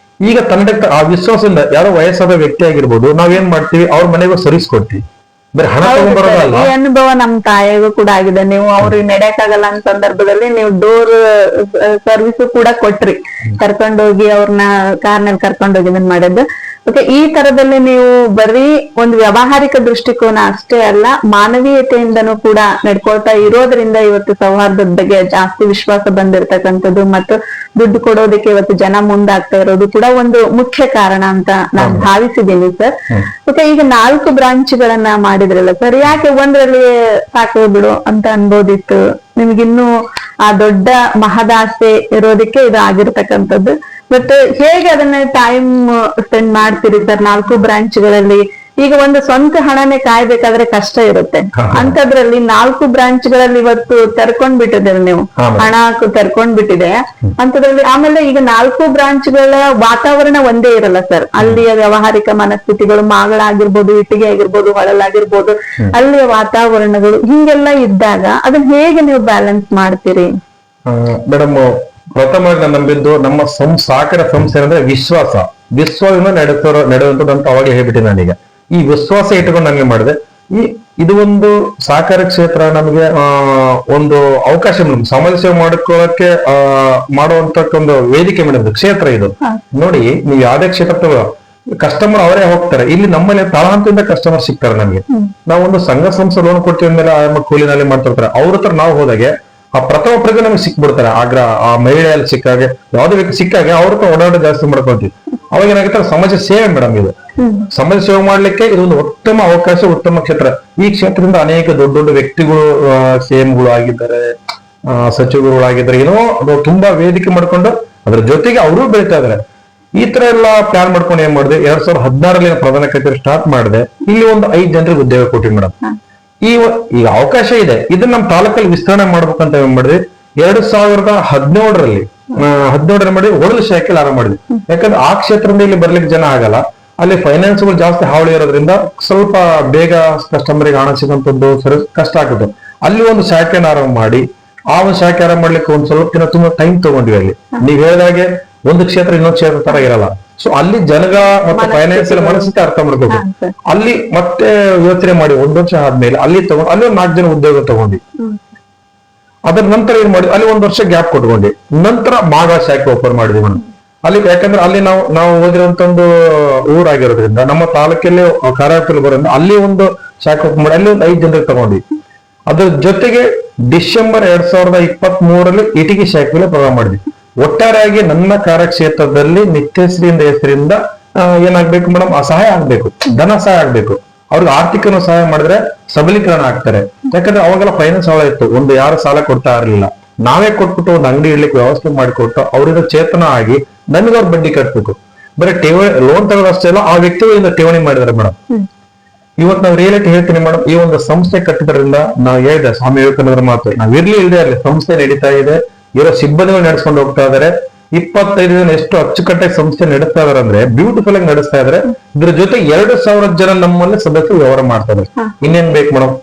ಈಗ ತಂಡಕ್ಕೆ ಆ ವಿಶ್ವಾಸದಿಂದ ಯಾರೋ ವಯಸ್ಸಾದ ವ್ಯಕ್ತಿ ಆಗಿರ್ಬೋದು, ನಾವೇನ್ ಮಾಡ್ತೀವಿ, ಅವ್ರ ಮನೆಗೂ ಸರಿಸ್ಕೊಡ್ತೀವಿ. ಬರೀ ಹಣ ತಗೊಂಡ್ಬರೋದಲ್ಲ. ಈ ಅನುಭವ ನಮ್ ತಾಯಿಗೂ ಕೂಡ ಆಗಿದೆ. ನೀವು ಅವ್ರಿಗೆ ನಡೆಯಕ್ಕಾಗಲ್ಲ ಅಂತ ಸಂದರ್ಭದಲ್ಲಿ ನೀವು ಡೋರ್ ಸರ್ವಿಸ್ ಕೂಡ ಕೊಟ್ರಿ, ಕರ್ಕೊಂಡೋಗಿ ಅವ್ರನ್ನ ಕಾರ್ನಲ್ಲಿ ಕರ್ಕೊಂಡೋಗಿ ಇದನ್ ಮಾಡಿದ್ದು. ಓಕೆ, ಈ ತರದಲ್ಲಿ ನೀವು ಬರೀ ಒಂದು ವ್ಯಾವಹಾರಿಕ ದೃಷ್ಟಿಕೋನ ಅಷ್ಟೇ ಅಲ್ಲ, ಮಾನವೀಯತೆಯಿಂದನೂ ಕೂಡ ನಡ್ಕೊಳ್ತಾ ಇರೋದ್ರಿಂದ ಇವತ್ತು ಸೌಹಾರ್ದದ ಬಗ್ಗೆ ಜಾಸ್ತಿ ವಿಶ್ವಾಸ ಬಂದಿರತಕ್ಕಂಥದ್ದು ಮತ್ತು ದುಡ್ಡು ಕೊಡೋದಕ್ಕೆ ಇವತ್ತು ಜನ ಮುಂದಾಗ್ತಾ ಇರೋದು ಕೂಡ ಒಂದು ಮುಖ್ಯ ಕಾರಣ ಅಂತ ನಾನು ಭಾವಿಸಿದ್ದೀನಿ ಸರ್. ಓಕೆ, ಈಗ 4 ಬ್ರಾಂಚ್ಗಳನ್ನ ಮಾಡಿದ್ರಲ್ಲ ಸರ್, ಯಾಕೆ ಒಂದ್ರಲ್ಲಿ ಸಾಕು ಬಿಡು ಅಂತ ಅನ್ಬೋದಿತ್ತು? ನಿಮ್ಗಿನ್ನೂ ಆ ದೊಡ್ಡ ಮಹದಾಸೆ ಇರೋದಕ್ಕೆ ಇದು ಆಗಿರ್ತಕ್ಕಂಥದ್ದು. ಬಟ್ ಹೇಗೆ ಅದನ್ನ ಟೈಮ್ ಸ್ಪೆಂಡ್ ಮಾಡ್ತೀರಿ ಸರ್ 4 ಬ್ರಾಂಚ್ಗಳಲ್ಲಿ? ಈಗ ಒಂದು ಸ್ವಂತ ಹಣನೇ ಕಾಯ್ಬೇಕಾದ್ರೆ ಕಷ್ಟ ಇರುತ್ತೆ. ಅಂತದ್ರಲ್ಲಿ 4 ಬ್ರಾಂಚ್ಗಳಲ್ಲಿ ಇವತ್ತು ತೆರ್ಕೊಂಡ್ಬಿಟ್ಟಿದ್ದೀರಿ ನೀವು, ಹಣ ತೆರ್ಕೊಂಡ್ಬಿಟ್ಟಿದೆ ಅಂತದ್ರಲ್ಲಿ. ಆಮೇಲೆ ಈಗ 4 ಬ್ರಾಂಚ್ಗಳ ವಾತಾವರಣ ಒಂದೇ ಇರಲ್ಲ ಸರ್. ಅಲ್ಲಿಯ ವ್ಯಾವಹಾರಿಕ ಮನಸ್ಥಿತಿಗಳು, ಮಾಗಳಾಗಿರ್ಬೋದು, ಇಟ್ಟಿಗೆ ಆಗಿರ್ಬೋದು, ಹೊಳಲಾಗಿರ್ಬೋದು, ಅಲ್ಲಿಯ ವಾತಾವರಣಗಳು ಹಿಂಗೆಲ್ಲ ಇದ್ದಾಗ ಅದನ್ನ ಹೇಗೆ ನೀವು ಬ್ಯಾಲೆನ್ಸ್ ಮಾಡ್ತೀರಿ? ಮೇಡಮ್, ಪ್ರಥಮವಾಗಿ ನಾನು ನಂಬಿದ್ದು ನಮ್ಮ ಸಹಕಾರ ಸಂಸ್ಥೆ ಅಂದ್ರೆ ವಿಶ್ವಾಸದಿಂದ ನಡೆಯುವಂಥದ್ದು ಅಂತ ಅವಾಗಲೇ ಹೇಳ್ಬಿಟ್ಟೆ. ನಾನೀಗ ಈ ವಿಶ್ವಾಸ ಇಟ್ಕೊಂಡು ನನಗೆ ಮಾಡಿದೆ. ಇದು ಒಂದು ಸಹಕಾರ ಕ್ಷೇತ್ರ ನಮಗೆ ಒಂದು ಅವಕಾಶ ಮೇಡಮ್, ಸಮಾಜ ಸೇವೆ ಮಾಡ್ಕೊಳ್ಳಕ್ಕೆ ಮಾಡುವಂತ ಒಂದು ವೇದಿಕೆ ಮೇಡಮ್ ಕ್ಷೇತ್ರ ಇದು. ನೋಡಿ, ನೀವು ಯಾವ್ದೇ ಕ್ಷೇತ್ರ ಕಸ್ಟಮರ್ ಅವರೇ ಹೋಗ್ತಾರೆ. ಇಲ್ಲಿ ನಮ್ಮಲ್ಲಿ ತಳಹಂತದಿಂದ ಕಸ್ಟಮರ್ ಸಿಗ್ತಾರೆ ನಮ್ಗೆ. ನಾವೊಂದು ಸಂಘ ಸಂಸ್ಥೆ ಲೋನ್ ಕೊಡ್ತೀವಿ ಮೇಲೆ ಕೂಲಿನಲ್ಲಿ ಮಾಡ್ತಿರ್ತಾರೆ. ಅವ್ರ ಹತ್ರ ನಾವು ಹೋದಾಗೆ ಆ ಪ್ರಥಮ ಪ್ರಜ್ಞೆ ನಮ್ಗೆ ಸಿಕ್ಬಿಡ್ತಾರೆ. ಆ ಮಹಿಳೆಯಲ್ಲಿ ಸಿಕ್ಕಾಗೆ, ಯಾವ್ದೇ ವ್ಯಕ್ತಿ ಸಿಕ್ಕಾಗೆ ಅವ್ರ ಹತ್ರ ಓಡಾಟ ಜಾಸ್ತಿ ಮಾಡ್ಕೊಳ್ತೀವಿ. ಅವಾಗ ಏನಾಗುತ್ತೆ, ಸಮಾಜ ಸೇವೆ ಮೇಡಮ್ ಇದು. ಸಮಾಜ ಸೇವೆ ಮಾಡ್ಲಿಕ್ಕೆ ಇದೊಂದು ಉತ್ತಮ ಅವಕಾಶ, ಉತ್ತಮ ಕ್ಷೇತ್ರ. ಈ ಕ್ಷೇತ್ರದಿಂದ ಅನೇಕ ದೊಡ್ಡ ದೊಡ್ಡ ವ್ಯಕ್ತಿಗಳು, ಸಿಎಂಗಳು ಆಗಿದ್ದಾರೆ, ಸಚಿವರುಗಳಾಗಿದ್ದಾರೆ, ಏನೋ ಅದು ತುಂಬಾ ವೇದಿಕೆ ಮಾಡ್ಕೊಂಡು ಅದ್ರ ಜೊತೆಗೆ ಅವರು ಬೆಳೀತಾ ಇದಾರೆ. ಈ ತರ ಎಲ್ಲ ಪ್ಲಾನ್ ಮಾಡ್ಕೊಂಡು ಏನ್ ಮಾಡಿದೆ, 2016ರಲ್ಲಿ ಪ್ರಧಾನ ಕಚೇರಿ ಸ್ಟಾರ್ಟ್ ಮಾಡಿದೆ. ಇಲ್ಲಿ ಒಂದು 5 ಜನರಿಗೆ ಉದ್ಯೋಗ ಕೊಟ್ಟಿವಿ ಮೇಡಮ್. ಈಗ ಅವಕಾಶ ಇದೆ, ಇದನ್ನ ನಮ್ಮ ತಾಲೂಕಲ್ಲಿ ವಿಸ್ತರಣೆ ಮಾಡ್ಬೇಕಂತ ಏನ್ ಮಾಡಿದ್ವಿ, 2017ರಲ್ಲಿ ಮಾಡಿ ಒಡಲು ಶಾಖೆಯಲ್ಲಿ ಆರಂಭ ಮಾಡಿದ್ವಿ. ಯಾಕಂದ್ರೆ ಆ ಕ್ಷೇತ್ರದಿಂದ ಇಲ್ಲಿ ಬರ್ಲಿಕ್ಕೆ ಜನ ಆಗಲ್ಲ. ಅಲ್ಲಿ ಫೈನಾನ್ಸ್ಗಳು ಜಾಸ್ತಿ ಹಾವಳಿ ಇರೋದ್ರಿಂದ ಸ್ವಲ್ಪ ಬೇಗ ಕಸ್ಟಮರ್ಗೆ ಹಣ ಸಿಗುವಂತದ್ದು ಕಷ್ಟ ಆಗುತ್ತೆ. ಅಲ್ಲಿ ಒಂದು ಶಾಖೆನ ಆರಂಭ ಮಾಡಿ, ಆ ಒಂದು ಶಾಖೆ ಆರಂಭ ಮಾಡ್ಲಿಕ್ಕೆ ಒಂದ್ ಸ್ವಲ್ಪ ದಿನ ತುಂಬಾ ಟೈಮ್ ತಗೊಂಡ್ವಿ. ಅಲ್ಲಿ ನೀವ್ ಹೇಳಿದಾಗೆ ಒಂದು ಕ್ಷೇತ್ರ ಇನ್ನೊಂದು ಕ್ಷೇತ್ರ ತರ ಇರಲ್ಲ. ಸೊ ಅಲ್ಲಿ ಜನಗ ಮತ್ತೆ ಫೈನಾನ್ಸಿಯಲ್ ಮನಸ್ಥಿತಿ ಅರ್ಥ ಮಾಡ್ಕೋಬೇಕು. ಅಲ್ಲಿ ಮತ್ತೆ ಯೋಚನೆ ಮಾಡಿ 1 ವರ್ಷ ಆದ್ಮೇಲೆ ಅಲ್ಲಿ ಒಂದು 4 ಜನ ಉದ್ಯೋಗ ತಗೊಂಡ್ವಿ. ಅದ್ರ ನಂತರ ಏನ್ ಮಾಡಿದ್ವಿ, ಅಲ್ಲಿ 1 ವರ್ಷ ಗ್ಯಾಪ್ ಕೊಟ್ಕೊಂಡ್ವಿ. ನಂತರ ಮಾಗ ಶಾಖೆ ಓಪನ್ ಮಾಡಿದ್ವಿ ಮೇಡಮ್. ಅಲ್ಲಿ ಯಾಕಂದ್ರೆ ಅಲ್ಲಿ ನಾವು ಓದಿರುವಂತ ಒಂದು ಊರಾಗಿರೋದ್ರಿಂದ ನಮ್ಮ ತಾಲೂಕಲ್ಲಿ ಕಾರ್ಯಕರ್ತರು ಬರೋದ್ರಿಂದ ಅಲ್ಲಿ ಒಂದು ಶಾಖೆ ಓಪನ್ ಮಾಡಿ ಅಲ್ಲಿ ಒಂದು 5 ಜನರಿಗೆ ತಗೊಂಡ್ವಿ. ಅದ್ರ ಜೊತೆಗೆ ಡಿಸೆಂಬರ್ 2023ರಲ್ಲಿ ಇಟಿಗೆ ಶಾಖೆಯಲ್ಲಿ ಪ್ರಾರಂಭ ಮಾಡಿದ್ವಿ. ಒಟ್ಟಾರೆಯಾಗಿ ನನ್ನ ಕಾರ್ಯಕ್ಷೇತ್ರದಲ್ಲಿ ನಿತ್ಯಶ್ರೀಯಿಂದ ಹೆಸರಿಂದ ಏನಾಗ್ಬೇಕು ಮೇಡಮ್, ಸಹಾಯ ಆಗ್ಬೇಕು, ಧನ ಸಹಾಯ ಆಗ್ಬೇಕು. ಅವ್ರಿಗೆ ಆರ್ಥಿಕನು ಸಹಾಯ ಮಾಡಿದ್ರೆ ಸಬಲೀಕರಣ ಆಗ್ತಾರೆ. ಯಾಕಂದ್ರೆ ಅವಾಗೆಲ್ಲ ಫೈನಾನ್ಸ್ ಸಾಲ ಇತ್ತು, ಒಂದು ಯಾರು ಸಾಲ ಕೊಡ್ತಾ ಇರಲಿಲ್ಲ. ನಾವೇ ಕೊಟ್ಬಿಟ್ಟು ಒಂದು ಅಂಗಡಿ ಇಡ್ಲಿಕ್ಕೆ ವ್ಯವಸ್ಥೆ ಮಾಡಿಕೊಟ್ಟು ಅವರಿಂದ ಚೇತನ ಆಗಿ ನಮಗೆ ಅವ್ರು ಬಡ್ಡಿ ಕಟ್ಬೇಕು. ಬರೀ ಲೋನ್ ತಗೋದಷ್ಟೇ ಅಲ್ಲ, ಆ ವ್ಯಕ್ತಿಗಳಿಂದ ಠೇವಣಿ ಮಾಡಿದಾರೆ ಮೇಡಮ್. ಇವತ್ತು ನಾವು ರಿಯಾಲಿಟಿ ಹೇಳ್ತೀನಿ ಮೇಡಮ್, ಈ ಒಂದು ಸಂಸ್ಥೆ ಕಟ್ಟಿದ್ರಿಂದ ನಾವು ಹೇಳಿದೆ ಸ್ವಾಮಿ ವಿವೇಕಾನಂದರ ಮಾತು, ನಾವ್ ಇರ್ಲಿ ಇಲ್ಲದೆ ಇರಲಿ ಸಂಸ್ಥೆ ನಡೀತಾ ಇದೆ, ಇರೋ ಸಿಬ್ಬಂದಿಗಳು ನಡೆಸ್ಕೊಂಡು ಹೋಗ್ತಾ ಇದಾರೆ. 25 ಜನ ಎಷ್ಟು ಅಚ್ಚುಕಟ್ಟಾಗಿ ಸಂಸ್ಥೆ ನಡೆಸ್ತಾ ಇದಾರೆ ಅಂದ್ರೆ ಬ್ಯೂಟಿಫುಲ್ ಆಗಿ ನಡೆಸ್ತಾ ಇದಾರೆ. ಇದ್ರ ಜೊತೆ 2,000 ಜನ ನಮ್ಮಲ್ಲಿ ಸದಸ್ಯರು ವ್ಯವಹಾರ ಮಾಡ್ತಾ ಇದಾರೆ. ಇನ್ನೇನ್ ಬೇಕು ಮೇಡಮ್,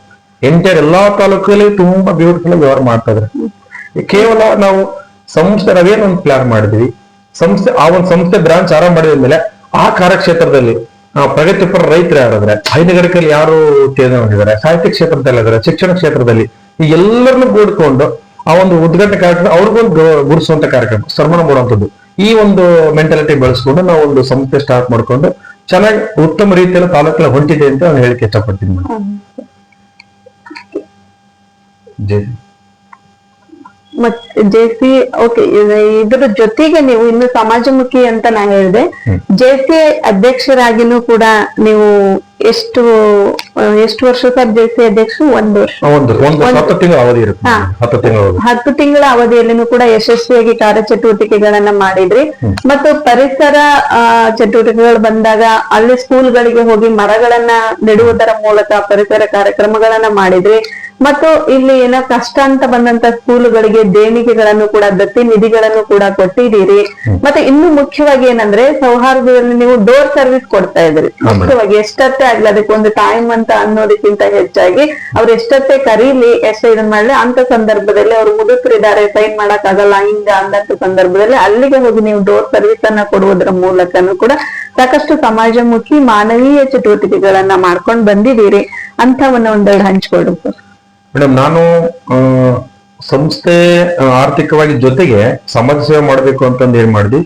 ಎಂಟೈರ್ ಎಲ್ಲಾ ತಾಲೂಕಲ್ಲಿ ತುಂಬಾ ಬ್ಯೂಟಿಫುಲ್ ಆಗಿ ವ್ಯವಹಾರ ಮಾಡ್ತಾ ಇದಾರೆ. ಕೇವಲ ನಾವು ಸಂಸ್ಥೆ ನಾವೇನು ಒಂದು ಪ್ಲಾನ್ ಮಾಡಿದ್ವಿ, ಸಂಸ್ಥೆ ಆ ಒಂದು ಸಂಸ್ಥೆ ಬ್ರಾಂಚ್ ಆರಂಭ ಮಾಡಿದ ಮೇಲೆ ಆ ಕಾರ್ಯಕ್ಷೇತ್ರದಲ್ಲಿ ಪ್ರಗತಿಪರ ರೈತರು ಯಾರಾದ್ರೆ, ಹೈನುಗಾರಿಕೆಯಲ್ಲಿ ಯಾರು ಉತ್ತೇಜನ ಹೊಂದಿದ್ದಾರೆ, ಸಾಹಿತ್ಯ ಕ್ಷೇತ್ರದಲ್ಲಿ ಇದ್ದಾರೆ, ಶಿಕ್ಷಣ ಕ್ಷೇತ್ರದಲ್ಲಿ ಈ ಎಲ್ಲರನ್ನು ಕೂಡಿಕೊಂಡು ಆ ಒಂದು ಉದ್ಘಾಟನೆ ಕಾರ್ಯಕ್ರಮ ಅವ್ರಿಗೊಂದು ಗುರುಸುವಂತ ಕಾರ್ಯಕ್ರಮ, ಸನ್ಮಾನ ಮಾಡುವಂಥದ್ದು, ಈ ಒಂದು ಮೆಂಟಾಲಿಟಿ ಬೆಳೆಸ್ಕೊಂಡು ನಾವು ಒಂದು ಸಂಸ್ಥೆ ಸ್ಟಾರ್ಟ್ ಮಾಡ್ಕೊಂಡು ಚೆನ್ನಾಗಿ ಉತ್ತಮ ರೀತಿಯಲ್ಲಿ ತಾಲೂಕಲ್ಲಿ ಹೊಂಟಿದೆ ಅಂತ ನಾನು ಹೇಳಿಕ್ಕೆ ಇಷ್ಟಪಡ್ತೀನಿ ಮೇಡಮ್. ಜೈ ಮತ್ತೆ ಜೆಸಿ ಓಕೆ, ಇದ್ರ ಜೊತೆಗೆ ನೀವು ಇನ್ನು ಸಮಾಜಮುಖಿ ಅಂತ ನಾ ಹೇಳಿದೆ. ಜೆಸಿ ಅಧ್ಯಕ್ಷರಾಗಿನೂ ಕೂಡ ನೀವು ಎಷ್ಟು ವರ್ಷ ಸರ್ ಜೆಸಿ ಅಧ್ಯಕ್ಷರು? 1 ವರ್ಷ. 10 ತಿಂಗಳ ಅವಧಿ ಇರುತ್ತೆ. 10 ತಿಂಗಳ ಅವಧಿಯಲ್ಲಿನೂ ಕೂಡ ಯಶಸ್ವಿಯಾಗಿ ಕಾರ್ಯಚಟುವಟಿಕೆಗಳನ್ನ ಮಾಡಿದ್ರಿ. ಮತ್ತು ಪರಿಸರ ಚಟುವಟಿಕೆಗಳು ಬಂದಾಗ ಅಲ್ಲಿ ಸ್ಕೂಲ್ಗಳಿಗೆ ಹೋಗಿ ಮರಗಳನ್ನ ನೆಡುವುದರ ಮೂಲಕ ಪರಿಸರ ಕಾರ್ಯಕ್ರಮಗಳನ್ನ ಮಾಡಿದ್ರಿ. ಮತ್ತು ಇಲ್ಲಿ ಏನೋ ಕಷ್ಟ ಅಂತ ಬಂದಂತ ಸ್ಕೂಲ್ಗಳಿಗೆ ದೇಣಿಗೆಗಳನ್ನು ಕೂಡ, ದತ್ತಿ ನಿಧಿಗಳನ್ನು ಕೂಡ ಕೊಟ್ಟಿದ್ದೀರಿ. ಮತ್ತೆ ಇನ್ನು ಮುಖ್ಯವಾಗಿ ಏನಂದ್ರೆ ಸೌಹಾರ್ದದಲ್ಲಿ ನೀವು ಡೋರ್ ಸರ್ವಿಸ್ ಕೊಡ್ತಾ ಇದ್ರಿ. ಮುಖ್ಯವಾಗಿ ಎಷ್ಟೊತ್ತೇ ಆಗ್ಲಿ, ಅದಕ್ಕೆ ಒಂದು ಟೈಮ್ ಅಂತ ಅನ್ನೋದಕ್ಕಿಂತ ಹೆಚ್ಚಾಗಿ ಅವ್ರು ಎಷ್ಟೊತ್ತೇ ಕರೀಲಿ, ಎಷ್ಟೇ ಇದನ್ ಮಾಡ್ಲಿ ಅಂತ ಸಂದರ್ಭದಲ್ಲಿ ಅವ್ರು ಮುದುಕರಿದ್ದಾರೆ, ಸೈನ್ ಮಾಡಕ್ ಆಗಲ್ಲ ಹಿಂಗ ಅಂದಂತ ಸಂದರ್ಭದಲ್ಲಿ ಅಲ್ಲಿಗೆ ಹೋಗಿ ನೀವು ಡೋರ್ ಸರ್ವಿಸ್ ಅನ್ನ ಕೊಡುವುದರ ಮೂಲಕನೂ ಕೂಡ ಸಾಕಷ್ಟು ಸಮಾಜಮುಖಿ ಮಾನವೀಯ ಚಟುವಟಿಕೆಗಳನ್ನ ಮಾಡ್ಕೊಂಡು ಬಂದಿದ್ದೀರಿ. ಅಂತವನ್ನ ಒಂದೆರಡು ಹಂಚ್ಕೊಡ್ರಿ ಸರ್. ಮೇಡಮ್, ನಾನು ಸಂಸ್ಥೆ ಆರ್ಥಿಕವಾಗಿ ಜೊತೆಗೆ ಸಮಾಜ ಸೇವೆ ಮಾಡಬೇಕು ಅಂತಂದು ಏನ್ ಮಾಡಿದ್ವಿ,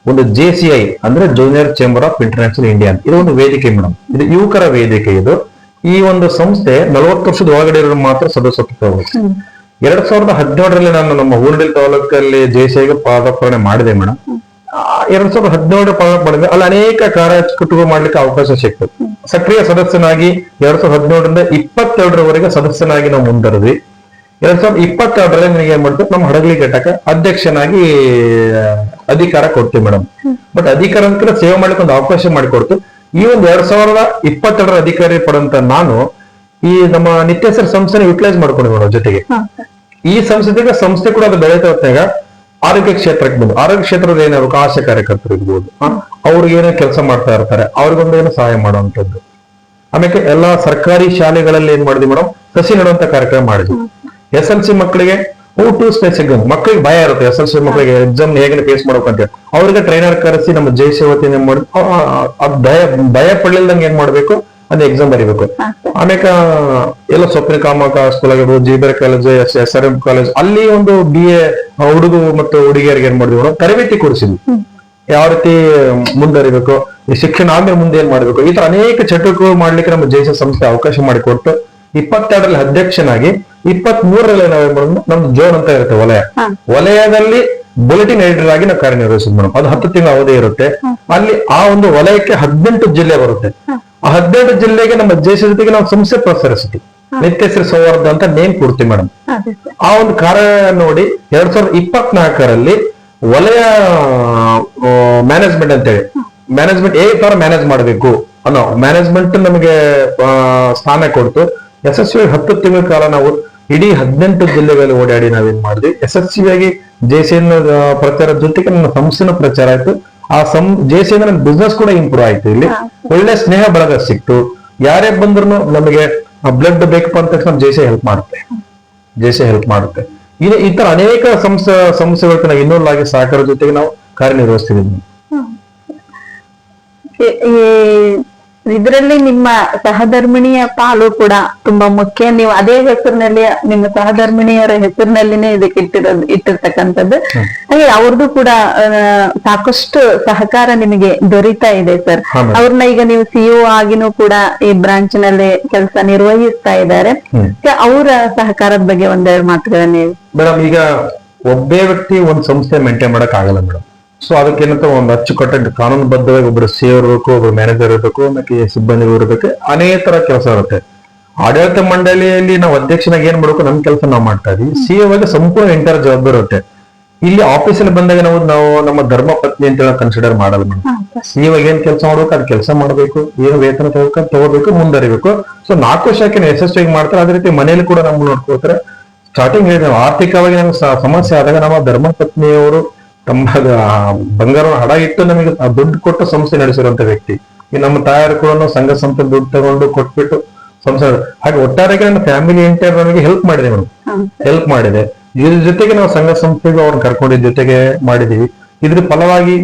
ಒಂದು JCI ಅಂದ್ರೆ junior chamber of international India, ಇದು ಒಂದು ವೇದಿಕೆ ಮೇಡಮ್. ಇದು ಯುವಕರ ವೇದಿಕೆ. ಇದು ಈ ಒಂದು ಸಂಸ್ಥೆ 40 ವರ್ಷದ ಒಳಗಡೆ ಇರೋರು ಮಾತ್ರ ಸದಸ್ಯತ್ವ ತಗೋಬೇಕು. 2017ರಲ್ಲಿ ನಾನು ನಮ್ಮ ಊರ್ಡಿಲ್ ತಾಲೂಕಲ್ಲಿ JCIಗೆ ಪಾದಾರ್ಪಣೆ ಮಾಡಿದೆ ಮೇಡಮ್. 2017 ಪಾದಾರ್ಪಣೆ ಮಾಡಿದೆ. ಅಲ್ಲಿ ಅನೇಕ ಕಾರ್ಯಚಟುವಟಿಕೆ ಮಾಡ್ಲಿಕ್ಕೆ ಅವಕಾಶ ಸಿಕ್ತು. ಸಕ್ರಿಯ ಸದಸ್ಯನಾಗಿ 2017ರಿಂದ 2022ರವರೆಗೆ ಸದಸ್ಯನಾಗಿ ನಾವು ಮುಂದರಿದ್ವಿ. 2022ರಲ್ಲಿ ನನಗೆ ಏನ್ ಮಾಡ್ತು, ನಮ್ಮ ಹಡಗಲಿ ಘಟಕ ಅಧ್ಯಕ್ಷನಾಗಿ ಅಧಿಕಾರ ಕೊಡ್ತೀವಿ ಮೇಡಮ್. ಬಟ್ ಅಧಿಕಾರ ಅಂತ ಸೇವೆ ಮಾಡ್ಲಿಕ್ಕೆ ಒಂದು ಅವಕಾಶ ಮಾಡಿಕೊಡ್ತು. ಈ ಒಂದು 2022ರ ಅಧಿಕಾರಿ ಪಡೆದಂತ ನಾನು ಈ ನಮ್ಮ ನಿತ್ಯಸರ ಸಂಸ್ಥೆನ ಯುಟಿಲೈಸ್ ಮಾಡ್ಕೊಂಡು ಮೇಡಮ್. ಜೊತೆಗೆ ಈ ಸಂಸ್ಥೆ ಕೂಡ ಅದು ಬೆಳೀತಾ ಹೊತ್ತಾಗ ಆರೋಗ್ಯ ಕ್ಷೇತ್ರಕ್ಕೆ ಬಂದು, ಆರೋಗ್ಯ ಕ್ಷೇತ್ರದ ಏನಾಗಬೇಕು, ಆಶಾ ಕಾರ್ಯಕರ್ತರು ಇರ್ಬೋದು, ಅವ್ರಿಗೆ ಏನೋ ಕೆಲಸ ಮಾಡ್ತಾ ಇರ್ತಾರೆ, ಅವ್ರಿಗೊಂದು ಏನೋ ಸಹಾಯ ಮಾಡುವಂತದ್ದು. ಆಮೇಲೆ ಎಲ್ಲಾ ಸರ್ಕಾರಿ ಶಾಲೆಗಳಲ್ಲಿ ಏನ್ ಮಾಡಿದ್ವಿ ಮೇಡಮ್, ಸಸಿ ನೆಡುವಂತ ಕಾರ್ಯಕ್ರಮ ಮಾಡಿದ್ವಿ. SLC ಮಕ್ಕಳಿಗೆ ಸ್ಪೇಸ್ ಎಕ್ಸಾಮ್, ಮಕ್ಕಳಿಗೆ ಭಯ ಇರುತ್ತೆ SLC ಮಕ್ಕಳಿಗೆ ಎಕ್ಸಾಮ್ ಹೇಗೆ ಫೇಸ್ ಮಾಡ್ಬೇಕಂತ, ಅವ್ರಿಗೆ ಟ್ರೈನರ್ ಕರೆಸಿ ನಮ್ಮ JCI ವತಿಯಿಂದ ಮಾಡಿ ಭಯ ಪಡ್ಲಿಲ್ದಂಗೆ ಏನ್ ಮಾಡ್ಬೇಕು, ಅದೇ ಎಕ್ಸಾಮ್ ಬರೀಬೇಕು. ಆಮೇಲೆ ಎಲ್ಲ ಸ್ವಪ್ನ ಕಾಮಕ ಸ್ಕೂಲ್ ಆಗಿರ್ಬೋದು, GBR ಕಾಲೇಜ್, SRM ಕಾಲೇಜ್, ಅಲ್ಲಿ ಒಂದು BA ಹುಡುಗ ಮತ್ತು ಹುಡುಗಿಯರಿಗೆ ಏನ್ ಮಾಡಿದ್ವಿ, ತರಬೇತಿ ಕೊಡಿಸಿದ್ವಿ. ಯಾವ ರೀತಿ ಮುಂದರಿಬೇಕು, ಈ ಶಿಕ್ಷಣ ಆದ್ಮೇಲೆ ಮುಂದೆ ಏನ್ ಮಾಡ್ಬೇಕು, ಈ ತರ ಅನೇಕ ಚಟುವಟಿಕೆಗಳು ಮಾಡ್ಲಿಕ್ಕೆ ನಮ್ಮ JCI ಸಂಸ್ಥೆ ಅವಕಾಶ ಮಾಡಿಕೊಟ್ಟು 22ರಲ್ಲಿ ಅಧ್ಯಕ್ಷನಾಗಿ 23ರಲ್ಲಿ ನಾವೇನ್ ಮಾಡೋದು, ನಮ್ದು ಜೋನ್ ಅಂತ ಇರುತ್ತೆ ವಲಯದಲ್ಲಿ ಬುಲೆಟಿನ್ ಎಡಿಟರ್ ಆಗಿ ನಾವು ಕಾರ್ಯನಿರ್ವಹಿಸಿದ್ ಮೇಡಮ್. ಅದು 10 ತಿಂಗಳ ಅವಧಿ ಇರುತ್ತೆ. ಅಲ್ಲಿ ಆ ಒಂದು ವಲಯಕ್ಕೆ 18 ಜಿಲ್ಲೆ ಬರುತ್ತೆ. ಆ 18 ಜಿಲ್ಲೆಗೆ ನಮ್ಮ JCI ಜೊತೆಗೆ ನಾವು ಸಂಸ್ಥೆ ಪ್ರಸರಿಸ್ತೀವಿ. ನಿತ್ಯಶ್ರೀ ಸೌಹಾರ್ದ ಅಂತ ನೇಮ್ ಕೊಡ್ತೀವಿ ಮೇಡಮ್. ಆ ಒಂದು ಕಾರ್ಯ ನೋಡಿ 2024ರಲ್ಲಿ ವಲಯ ಮ್ಯಾನೇಜ್ಮೆಂಟ್ ಅಂತೇಳಿ, ಮ್ಯಾನೇಜ್ಮೆಂಟ್ ಹೇಗೆ ತರ ಮ್ಯಾನೇಜ್ ಮಾಡಬೇಕು ಅನ್ನೋ ಮ್ಯಾನೇಜ್ಮೆಂಟ್ ನಮಗೆ ಸ್ಥಾನ ಕೊಡ್ತು. ಯಶಸ್ವಿಯಾಗಿ 10 ತಿಂಗಳ ಕಾಲ ನಾವು ಇಡೀ 18 ಜಿಲ್ಲೆಗಳಲ್ಲಿ ಓಡಾಡಿ ನಾವೇನ್ ಮಾಡಿದ್ವಿ, ಯಶಸ್ವಿಯಾಗಿ JCI ಪ್ರಚಾರದ ಜೊತೆಗೆ ನನ್ನ ಸಂಸ್ಥೆನ ಪ್ರಚಾರ ಆಯ್ತು. ಆ JCI ನನ್ನ ಬಿಸ್ನೆಸ್ ಕೂಡ ಇಂಪ್ರೂವ್ ಆಯ್ತು. ಇಲ್ಲಿ ಒಳ್ಳೆ ಸ್ನೇಹ ಬಳಗ ಸಿಕ್ತು. ಯಾರೇ ಬಂದ್ರು ನಮಗೆ ಬ್ಲಡ್ ಬೇಕಪ್ಪ ಅಂತ ತಕ್ಷಣ JCI ಹೆಲ್ಪ್ ಮಾಡುತ್ತೆ. ಈ ತರ ಅನೇಕ ಸಮಸ್ಯೆಗಳಿಗೆ ನಾವು ಇನ್ವಾಲ್ವ್ ಆಗಿ ಸಹಕಾರ ಜೊತೆಗೆ ನಾವು ಕಾರ್ಯನಿರ್ವಹಿಸ್ತಿದ್ದೀವಿ. ಇದರಲ್ಲಿ ನಿಮ್ಮ ಸಹಧರ್ಮಿಣಿಯ ಪಾಲು ಕೂಡ ತುಂಬಾ ಮುಖ್ಯ. ನೀವು ಅದೇ ಹೆಸರಿನಲ್ಲಿ, ನಿಮ್ಮ ಸಹಧರ್ಮಿಣಿಯರ ಹೆಸರಿನಲ್ಲಿನೇ ಇದಕ್ಕೆ ಇಟ್ಟಿರ್ತಕ್ಕಂಥದ್ದು. ಹಾಗೆ ಅವ್ರದ್ದು ಕೂಡ ಸಾಕಷ್ಟು ಸಹಕಾರ ನಿಮಗೆ ದೊರೀತಾ ಇದೆ ಸರ್. ಅವ್ರನ್ನ ಈಗ ನೀವು CEO ಆಗಿನೂ ಕೂಡ ಈ ಬ್ರಾಂಚ್ ನಲ್ಲಿ ಕೆಲಸ ನಿರ್ವಹಿಸ್ತಾ ಇದ್ದಾರೆ. ಅವರ ಸಹಕಾರದ ಬಗ್ಗೆ ಒಂದೆರಡು ಮಾತುಗಳನ್ನ ಹೇಳಿ ಮೇಡಮ್. ಈಗ ಒಬ್ಬೇ ವ್ಯಕ್ತಿ ಒಂದ್ ಸಂಸ್ಥೆ ಮೇಂಟೈನ್ ಮಾಡಕ್ ಆಗಲ್ಲ ಮೇಡಮ್. ಸೊ ಅದಕ್ಕೇನಂತ ಒಂದು ಅಚ್ಚುಕಟ್ಟ ಕಾನೂನುಬದ್ಧವಾಗಿ ಒಬ್ಬರು CEO ಇರಬೇಕು, ಒಬ್ಬರು ಮ್ಯಾನೇಜರ್ ಇರಬೇಕು, ಮತ್ತೆ ಸಿಬ್ಬಂದಿಗಳು ಇರಬೇಕು. ಅನೇಕ ತರ ಕೆಲಸ ಇರುತ್ತೆ. ಆಡಳಿತ ಮಂಡಳಿಯಲ್ಲಿ ನಾವು ಅಧ್ಯಕ್ಷನಾಗಿ ಏನ್ ಮಾಡ್ಬೇಕು, ನಮ್ ಕೆಲಸ ನಾವು ಮಾಡ್ತಾ ಇದೀವಿ. CEO ಆಗಿ ಸಂಪೂರ್ಣ ಎಂಟರ್ ಜವಾಬ್ದಾರಿ ಇರುತ್ತೆ. ಇಲ್ಲಿ ಆಫೀಸಲ್ಲಿ ಬಂದಾಗ ನಾವು ನಮ್ಮ ಧರ್ಮ ಪತ್ನಿ ಅಂತ ಕನ್ಸಿಡರ್ ಮಾಡಲ್ಲ ಮೇಡಮ್. CEO ಏನ್ ಕೆಲಸ ಮಾಡ್ಬೇಕು ಅದ್ ಕೆಲಸ ಮಾಡ್ಬೇಕು, ಏನು ವೇತನ ತಗೋಬೇಕು, ಮುಂದರಿಬೇಕು. ಸೊ 4 ವರ್ಷಕ್ಕೆ ಯಶಸ್ವಿಯಾಗಿ ಮಾಡ್ತಾರೆ. ಅದೇ ರೀತಿ ಮನೆಯಲ್ಲಿ ಕೂಡ ನಮ್ಗೆ ನೋಡ್ಕೋತಾರೆ. ಸ್ಟಾರ್ಟಿಂಗ್ ಹೇಳಿದ್ರೆ ಆರ್ಥಿಕವಾಗಿ ನಮ್ಗೆ ಸಮಸ್ಯೆ ಆದಾಗ ನಮ್ಮ ಧರ್ಮ ಪತ್ನಿಯವರು ತಮ್ಮ ಬಂಗಾರ ಹಡ ಇಟ್ಟು ನಮಗೆ ದುಡ್ಡು ಕೊಟ್ಟು ಸಂಸ್ಥೆ ನಡೆಸಿರುವಂತ ವ್ಯಕ್ತಿ. ಈ ನಮ್ಮ ತಾಯಾರು ಕೂಡ ಸಂಘ ಸಂಸ್ಥೆ ದುಡ್ಡು ತಗೊಂಡು ಕೊಟ್ಬಿಟ್ಟು ಸಂಸ್ಥೆ, ಹಾಗೆ ಒಟ್ಟಾರೆಗೆ ನನ್ನ ಫ್ಯಾಮಿಲಿ ಎಂಟೈರ್ ನಮಗೆ ಹೆಲ್ಪ್ ಮಾಡಿದೆ ಮೇಡಮ್. ಹೆಲ್ಪ್ ಮಾಡಿದೆ. ಇದ್ರ ಜೊತೆಗೆ ನಾವು ಸಂಘ ಸಂಸ್ಥೆಗೂ ಅವ್ರನ್ನ ಕರ್ಕೊಂಡಿದ್ದ ಜೊತೆಗೆ ಮಾಡಿದೀವಿ. ಇದ್ರ ಫಲವಾಗಿ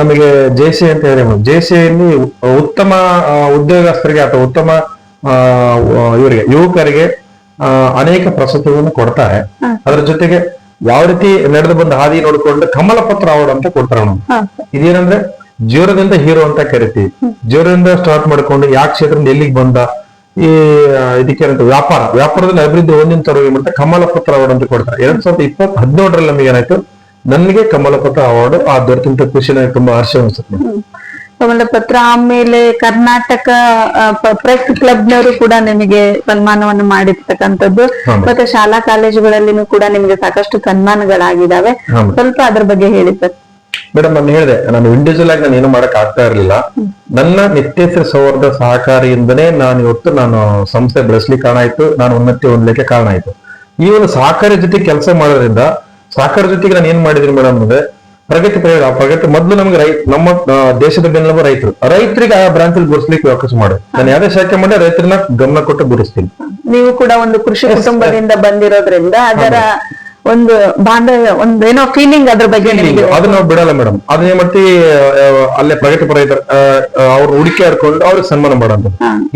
ನಮಗೆ ಜೆಸಿ ಅಂತ ಹೇಳಿ ಜೆಸಿಯಲ್ಲಿ ಉತ್ತಮ ಉದ್ಯೋಗಸ್ಥರಿಗೆ ಅಥವಾ ಉತ್ತಮ ಇವರಿಗೆ ಯುವಕರಿಗೆ ಅನೇಕ ಪ್ರಶಸ್ತಿಗಳನ್ನು ಕೊಡ್ತಾರೆ. ಅದ್ರ ಜೊತೆಗೆ ಯಾವ ರೀತಿ ನಡೆದು ಬಂದ ಹಾದಿ ನೋಡಿಕೊಂಡು ಕಮಲ ಪತ್ರ ಅವಾರ್ಡ್ ಅಂತ ಕೊಡ್ತಾರೆ ನಾವು. ಇದೇನಂದ್ರೆ ಜೀವನದಿಂದ ಹೀರೋ ಅಂತ ಕರಿತೀವಿ. ಜೀವನದಿಂದ ಸ್ಟಾರ್ಟ್ ಮಾಡ್ಕೊಂಡು ಯಾವ ಕ್ಷೇತ್ರದಿಂದ ಎಲ್ಲಿಗೆ ಬಂದ, ಈ ಇದಕ್ಕೆ ವ್ಯಾಪಾರದಲ್ಲಿ ಅಭಿವೃದ್ಧಿ ಹೊಂದಿನ ತರವಾಗಿ ಮಾಡ್ತಾ ಕಮಲ ಪತ್ರ ಅವಾರ್ಡ್ ಅಂತ ಕೊಡ್ತಾರೆ. 2017 ನಮಗೆ ಏನಾಯ್ತು, ನನಗೆ ಕಮಲ ಪತ್ರ ಅವಾರ್ಡ್ ದೊರೆತಂತ ಖುಷಿ ನನಗೆ ತುಂಬಾ ಹರ್ಷ ಅನ್ಸುತ್ತೆ. ಕಮಲ ಪತ್ರ ಆಮೇಲೆ ಕರ್ನಾಟಕ ಪ್ರೆಸ್ ಕ್ಲಬ್ನವರು ಕೂಡ ನಿಮಗೆ ಸನ್ಮಾನವನ್ನು ಮಾಡಿರ್ತಕ್ಕಂಥದ್ದು, ಮತ್ತೆ ಶಾಲಾ ಕಾಲೇಜುಗಳಲ್ಲಿನೂ ಕೂಡ ನಿಮಗೆ ಸಾಕಷ್ಟು ಸನ್ಮಾನಗಳಾಗಿದ್ದಾವೆ. ಸ್ವಲ್ಪ ಅದ್ರ ಬಗ್ಗೆ ಹೇಳಿ ಸರ್. ಮೇಡಮ್, ನಾನು ಹೇಳಿದೆ, ನಾನು ಇಂಡಿವಿಜುವಲ್ ಆಗಿ ನಾನು ಏನು ಮಾಡಕ್ ಆಗ್ತಾ ಇರ್ಲಿಲ್ಲ. ನನ್ನ ನಿತ್ಯಶ್ರೀ ಸೌಹಾರ್ದ ಸಹಕಾರಿಯಿಂದನೇ ನಾನು ಸಂಸ್ಥೆ ಬೆಳೆಸ್ಲಿಕ್ಕೆ ಕಾರಣ ಆಯ್ತು, ನಾನು ಉನ್ನತಿ ಹೊಂದಲಿಕ್ಕೆ ಕಾರಣ ಆಯ್ತು. ಈ ಒಂದು ಸಹಕಾರಿ ಜೊತೆಗೆ ಕೆಲಸ ಮಾಡೋದ್ರಿಂದ, ಸಹಕಾರ ಜೊತೆಗೆ ನಾನು ಏನ್ ಮಾಡಿದೀನಿ ಮೇಡಮ್ ಅಂದ್ರೆ ಪ್ರಗತಿ ಮೊದಲು ನಮ್ಗೆ ನಮ್ಮ ದೇಶದ ಬೆನ್ನೆಲುಬು ರೈತರಿಗೆ ಆ ಬ್ರಾಂಚ್ ಅಲ್ಲಿ ಗುರುಸ್ಲಿಕ್ಕೆ ಅವಕಾಶ ಮಾಡಿ ನಾನು ಯಾವ್ದೇ ಶಾಖೆ ಮಾಡಿ ರೈತರನ್ನ ಗಮನ ಕೊಟ್ಟು ಗುರುಸ್ತೀನಿ. ನೀವು ಕೂಡ ಒಂದು ಕೃಷಿ ಕುಟುಂಬದಿಂದ ಬಂದಿರೋದ್ರಿಂದ ಅದರ ಒಂದು ಬಾಂಧವ್ಯ, ಒಂದು ಏನೋ ಫೀಲಿಂಗ್ ಅದ್ರ ಬಗ್ಗೆ ಅದನ್ನ ನಾವು ಬಿಡಲ್ಲ ಮೇಡಮ್. ಅದನ್ನ ಏನ್ ಮಾಡ್ತೀವಿ, ಅಲ್ಲೇ ಪ್ರಗತಿಪರ ರೈತರ ಅವ್ರ ಹುಡುಕಿ ಹಾಡ್ಕೊಂಡು ಅವ್ರಿಗೆ ಸನ್ಮಾನ ಮಾಡೋದು.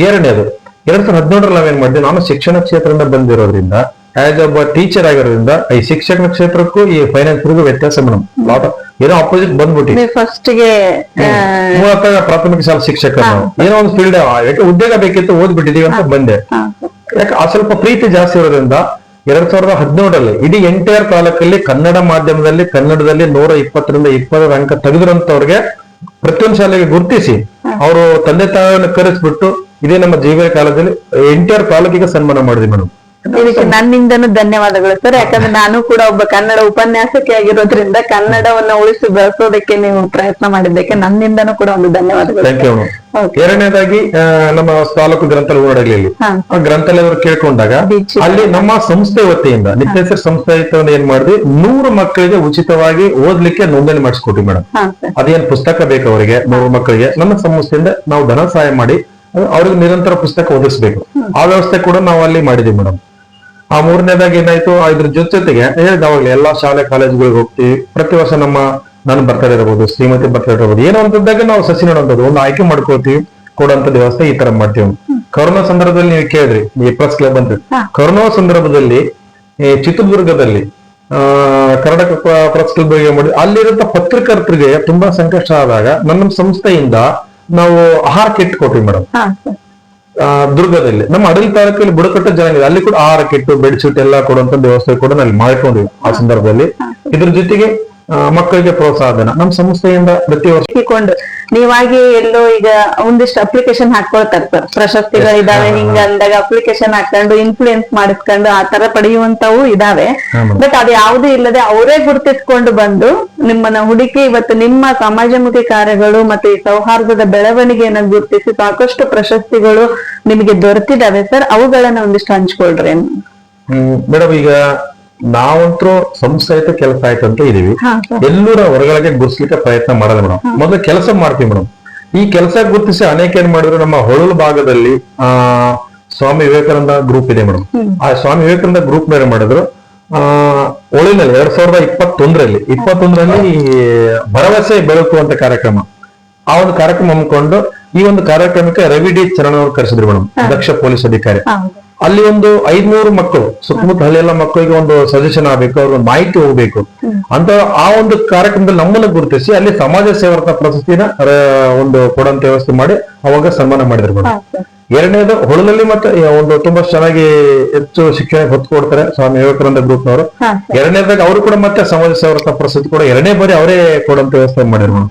ಎರಡನೇದು 2017 ನಾವೇನ್ ಮಾಡಿದ್ವಿ, ನಾನು ಶಿಕ್ಷಣ ಕ್ಷೇತ್ರದಿಂದ ಬಂದಿರೋದ್ರಿಂದ ಆಸ್ ಒಬ್ಬ ಟೀಚರ್ ಆಗಿರೋದ್ರಿಂದ ಈ ಶಿಕ್ಷಣ ಕ್ಷೇತ್ರಕ್ಕೂ ಈ ಫೈನಾನ್ಸ್ಗೂ ವ್ಯತ್ಯಾಸ ಮೇಡಮ್. ಏನೋ ಅಪೋಸಿಟ್ ಬಂದ್ಬಿಟ್ಟು ಮೂಲತಃ ಪ್ರಾಥಮಿಕ ಶಾಲಾ ಶಿಕ್ಷಕ, ಏನೋ ಒಂದು ಫೀಲ್ಡ್ ಯಾಕೆ ಉದ್ಯೋಗ ಬೇಕಿತ್ತು, ಓದ್ಬಿಟ್ಟಿದೀವಿ ಅಂತ ಬಂದೆ. ಯಾಕೆ ಆ ಸ್ವಲ್ಪ ಪ್ರೀತಿ ಜಾಸ್ತಿ ಇರೋದ್ರಿಂದ 2017 ಇಡೀ ಎಂಟೈರ್ ತಾಲೂಕಲ್ಲಿ ಕನ್ನಡ ಮಾಧ್ಯಮದಲ್ಲಿ ಕನ್ನಡದಲ್ಲಿ 120ರಿಂದ 120 ಅಂಕ ತೆಗೆದ್ರಂತವ್ರಿಗೆ ಪ್ರತಿಯೊಂದು ಶಾಲೆಗೆ ಗುರುತಿಸಿ ಅವರು ತಂದೆ ತಾಯಿಯನ್ನು ಕರೆಸ್ಬಿಟ್ಟು ಇದೇ ನಮ್ಮ ಜೀವನ ಕಾಲದಲ್ಲಿ ಎಂಟೈರ್ ತಾಲೂಕಿಗೆ ಸನ್ಮಾನ ಮಾಡಿದ್ವಿ ಮೇಡಮ್. ಇದಕ್ಕೆ ನನ್ನಿಂದನೂ ಧನ್ಯವಾದಗಳು ಸರ್. ಯಾಕಂದ್ರೆ ನಾನು ಕೂಡ ಒಬ್ಬ ಕನ್ನಡ ಉಪನ್ಯಾಸಕಿ ಆಗಿರೋದ್ರಿಂದ ಕನ್ನಡವನ್ನ ಉಳಿಸಿ ಬೆಳೆಸೋದಕ್ಕೆ ನೀವು ಪ್ರಯತ್ನ ಮಾಡಿದ್ದಕ್ಕೆ ನನ್ನಿಂದನೂ ಕೂಡ ಒಂದು ಧನ್ಯವಾದಗಳು. ಎರಡನೇದಾಗಿ ನಮ್ಮ ತಾಲೂಕು ಗ್ರಂಥಾಲಯಗಳಲ್ಲಿ ಗ್ರಂಥಾಲಯವರು ಕೇಳ್ಕೊಂಡಾಗ ಅಲ್ಲಿ ನಮ್ಮ ಸಂಸ್ಥೆ ವತಿಯಿಂದ ನಿತ್ಯಶ್ರೀ ಸಂಸ್ಥೆ ಏನ್ ಮಾಡಿದ್ವಿ, 100 ಮಕ್ಕಳಿಗೆ ಉಚಿತವಾಗಿ ಓದ್ಲಿಕ್ಕೆ ನೋಂದಣಿ ಮಾಡಿಸ್ಕೊಟ್ವಿ ಮೇಡಮ್. ಅದೇನ್ ಪುಸ್ತಕ ಬೇಕು ಅವರಿಗೆ 100 ಮಕ್ಕಳಿಗೆ ನಮ್ಮ ಸಂಸ್ಥೆಯಿಂದ ನಾವು ಧನ ಸಹಾಯ ಮಾಡಿ ಅವ್ರಿಗೆ ನಿರಂತರ ಪುಸ್ತಕ ಓದಿಸ್ಬೇಕು. ಆ ವ್ಯವಸ್ಥೆ ಕೂಡ ನಾವು ಅಲ್ಲಿ ಮಾಡಿದೀವಿ ಮೇಡಮ್. ಆ ಮೂರನೇದಾಗಿ ಏನಾಯ್ತು, ಇದ್ರ ಜೊತೆಗೆ ಹೇಳಿದವಾಗ್ಲಿ ಎಲ್ಲಾ ಶಾಲೆ ಕಾಲೇಜುಗಳಿಗೆ ಹೋಗ್ತೀವಿ. ಪ್ರತಿ ವರ್ಷ ನನ್ನ ಬರ್ತಡೇ ಇರಬಹುದು, ಶ್ರೀಮತಿ ಬರ್ತಡೇ ಇರಬಹುದು, ಏನೋ ಅಂತದಾಗ ನಾವು ಸಸಿ ನೋಡುವಂಥದ್ದು ಒಂದು ಆಯ್ಕೆ ಮಾಡ್ಕೊಳ್ತೀವಿ, ಕೊಡುವಂತ ವ್ಯವಸ್ಥೆ ಈ ತರ ಮಾಡ್ತೀವಿ. ಕೊರೋನಾ ಸಂದರ್ಭದಲ್ಲಿ ನೀವು ಕೇಳಿದ್ರಿ ಈ ಪ್ರೆಸ್ ಕ್ಲಬ್ ಅಂತ. ಕೊರೋನಾ ಸಂದರ್ಭದಲ್ಲಿ ಚಿತ್ರದುರ್ಗದಲ್ಲಿ ಕರ್ನಾಟಕ ಪ್ರೆಸ್ ಕ್ಲಬ್ ಮಾಡಿ ಅಲ್ಲಿರುವಂತ ಪತ್ರಕರ್ತರಿಗೆ ತುಂಬಾ ಸಂಕಷ್ಟ ಆದಾಗ ನನ್ನ ಸಂಸ್ಥೆಯಿಂದ ನಾವು ಆಹಾರ ಕಿಟ್ ಕೊಟ್ವಿ ಮೇಡಮ್. ದುರ್ಗದಲ್ಲಿ ನಮ್ಮ ಅಡಲಿ ತಾಲೂಕಲ್ಲಿ ಬುಡಕಟ್ಟು ಜನಾಂಗ ಅಲ್ಲಿ ಕೂಡ ಆಹಾರ ಕಿಟ್ಟು ಬೆಡ್ಶೀಟ್ ಎಲ್ಲ ಕೊಡುವಂತ ವ್ಯವಸ್ಥೆ ಕೂಡ ನಾವು ಮಾಡ್ಕೊಂಡಿವಿ ಆ ಸಂದರ್ಭದಲ್ಲಿ. ಇದ್ರ ಜೊತೆಗೆ ಮಕ್ಕಳಿಗೆ ಪ್ರೋತ್ಸಾಹನ ನಮ್ಮ ಸಂಸ್ಥೆಯಿಂದ ಪ್ರತಿ ವರ್ಷ ನೀವಾಗಿ ಎಲ್ಲೋ ಈಗ ಒಂದಿಷ್ಟು ಅಪ್ಲಿಕೇಶನ್ ಹಾಕೊಳ್ತಾರೆ ಸರ್, ಪ್ರಶಸ್ತಿಗಳಿದಾವೆ ಹಿಂಗ ಅಂದಾಗ ಅಪ್ಲಿಕೇಶನ್ ಹಾಕೊಂಡು ಇನ್ಫ್ಲೂಯೆನ್ಸ್ ಮಾಡಿಸ್ಕೊಂಡು ಆ ತರ ಪಡೆಯುವಂತವು ಇದಾವೆ. ಬಟ್ ಅದು ಯಾವುದೂ ಇಲ್ಲದೆ ಅವರೇ ಗುರುತಿಸ್ಕೊಂಡು ಬಂದು ನಿಮ್ಮನ್ನ ಹುಡುಕಿ ಇವತ್ತು ನಿಮ್ಮ ಸಮಾಜಮುಖಿ ಕಾರ್ಯಗಳು ಮತ್ತೆ ಈ ಸೌಹಾರ್ದದ ಬೆಳವಣಿಗೆಯನ್ನು ಗುರುತಿಸಿ ಸಾಕಷ್ಟು ಪ್ರಶಸ್ತಿಗಳು ನಿಮಗೆ ದೊರೆತಿದಾವೆ ಸರ್. ಅವುಗಳನ್ನ ಒಂದಿಷ್ಟು ಹಂಚ್ಕೊಳ್ರಿ ಮೇಡಮ್. ಈಗ ನಾವಂತೂ ಸಂಸ್ಥೆಯುತ ಕೆಲಸ ಆಯ್ತು ಅಂತ ಇದೀವಿ, ಎಲ್ಲರೂ ಹೊರಗಳಿಗೆ ಗುರ್ಸ್ಲಿಕ್ಕೆ ಪ್ರಯತ್ನ ಮಾಡಲ್ಲ ಮೇಡಮ್. ಮೊದಲು ಕೆಲಸ ಮಾಡ್ತೀವಿ ಮೇಡಮ್. ಈ ಕೆಲಸ ಗುರುತಿಸಿ ಅನೇಕ ಏನ್ ಮಾಡಿದ್ರು, ನಮ್ಮ ಹೊಳಲು ಭಾಗದಲ್ಲಿ ಸ್ವಾಮಿ ವಿವೇಕಾನಂದ ಗ್ರೂಪ್ ಇದೆ ಮೇಡಮ್. ಆ ಸ್ವಾಮಿ ವಿವೇಕಾನಂದ ಗ್ರೂಪ್ ಮೇಲೆ ಮಾಡಿದ್ರು ಹೊಳಿನಲ್ಲಿ 2021ರಲ್ಲಿ ಭರವಸೆ ಬೆಳಕು ಅಂತ ಕಾರ್ಯಕ್ರಮ. ಆ ಒಂದು ಕಾರ್ಯಕ್ರಮ ಹಮ್ಮಿಕೊಂಡು ಈ ಒಂದು ಕಾರ್ಯಕ್ರಮಕ್ಕೆ ರವಿ ಡಿ ಚರಣ್ ಅವರು ಕರೆಸಿದ್ರು ಮೇಡಮ್, ದಕ್ಷ ಪೊಲೀಸ್ ಅಧಿಕಾರಿ. ಅಲ್ಲಿ ಒಂದು 500 ಮಕ್ಕಳು ಸುತ್ತಮುತ್ತ ಹಳ್ಳಿಯೆಲ್ಲ ಮಕ್ಕಳಿಗೆ ಒಂದು ಸಜೆಷನ್ ಆಗ್ಬೇಕು, ಅವ್ರಿಗೆ ಒಂದು ಮಾಹಿತಿ ಹೋಗ್ಬೇಕು ಅಂತ ಆ ಒಂದು ಕಾರ್ಯಕ್ರಮದಲ್ಲಿ ನಮ್ಮನ್ನು ಗುರುತಿಸಿ ಅಲ್ಲಿ ಸಮಾಜ ಸೇವಕ ಪ್ರಶಸ್ತಿನ ಒಂದು ಕೊಡುವಂತ ವ್ಯವಸ್ಥೆ ಮಾಡಿ ಅವಾಗ ಸನ್ಮಾನ ಮಾಡಿದ್ರು ಮೇಡಮ್. ಎರಡನೇದು ಹೊಳಲಲ್ಲಿ ಮತ್ತೆ ಒಂದು ತುಂಬಾ ಚೆನ್ನಾಗಿ ಹೆಚ್ಚು ಶಿಕ್ಷಣ ಹೊತ್ತು ಕೊಡ್ತಾರೆ ಸ್ವಾಮಿ ವಿವೇಕಾನಂದ ಗ್ರೂಪ್ನವರು. ಎರಡನೇದಾಗ ಅವರು ಕೂಡ ಮತ್ತೆ ಸಮಾಜ ಸೇವಕ ಪ್ರಶಸ್ತಿ ಕೂಡ 2ನೇ ಬಾರಿ ಅವರೇ ಕೊಡುವಂತ ವ್ಯವಸ್ಥೆ ಮಾಡಿದ್ರು ಮೇಡಮ್.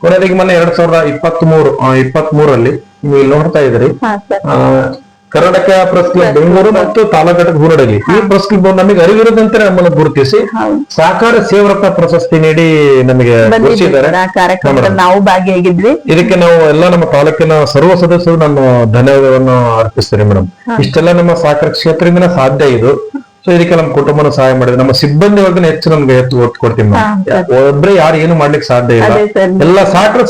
ಕೊನೆಯದಾಗಿ ಮೊನ್ನೆ 2023ರಲ್ಲಿ ನೀವು ಇಲ್ಲಿ ನೋಡ್ತಾ ಇದ್ರಿ ಕರ್ನಾಟಕ ಪ್ರೆಸ್ ಕ್ಲಬ್ ಬೆಂಗಳೂರು ಮತ್ತು ತಾಲೂಕು ಹೂರಡಗಿ ಈ ಪ್ರೆಸ್ ಕ್ಲಬ್ ನಮಗೆ ಅರಿವಿರದಂತೆ ನಮ್ಮನ್ನು ಗುರುತಿಸಿ ಸಹಕಾರ ಸೇವರತ್ನ ಪ್ರಶಸ್ತಿ ನೀಡಿ ನಮಗೆ ನಾವು ಭಾಗಿಯಾಗಿದ್ವಿ. ಇದಕ್ಕೆ ನಾವು ಎಲ್ಲ ನಮ್ಮ ತಾಲೂಕಿನ ಸರ್ವ ಸದಸ್ಯರು ನಾನು ಧನ್ಯವಾದವನ್ನು ಅರ್ಪಿಸ್ತೇನೆ ಮೇಡಮ್. ಇಷ್ಟೆಲ್ಲ ನಮ್ಮ ಸಹಕಾರ ಕ್ಷೇತ್ರದಿಂದ ಸಾಧ್ಯ ಇದು. ಸೊ ಇದಕ್ಕೆ ನಮ್ಮ ಕುಟುಂಬನ ಸಹಾಯ ಮಾಡಿದ್ರೆ ನಮ್ಮ ಸಿಬ್ಬಂದಿ ವರ್ಗನ ಹೆಚ್ಚು ನಮ್ಗೆ ಒತ್ತು ಕೊಡ್ತೀವಿ ಮೇಡಮ್. ಒಬ್ರೆ ಯಾರು ಏನು ಮಾಡ್ಲಿಕ್ಕೆ ಸಾಧ್ಯ ಇಲ್ಲ. ಎಲ್ಲ ಸಹಕಾರ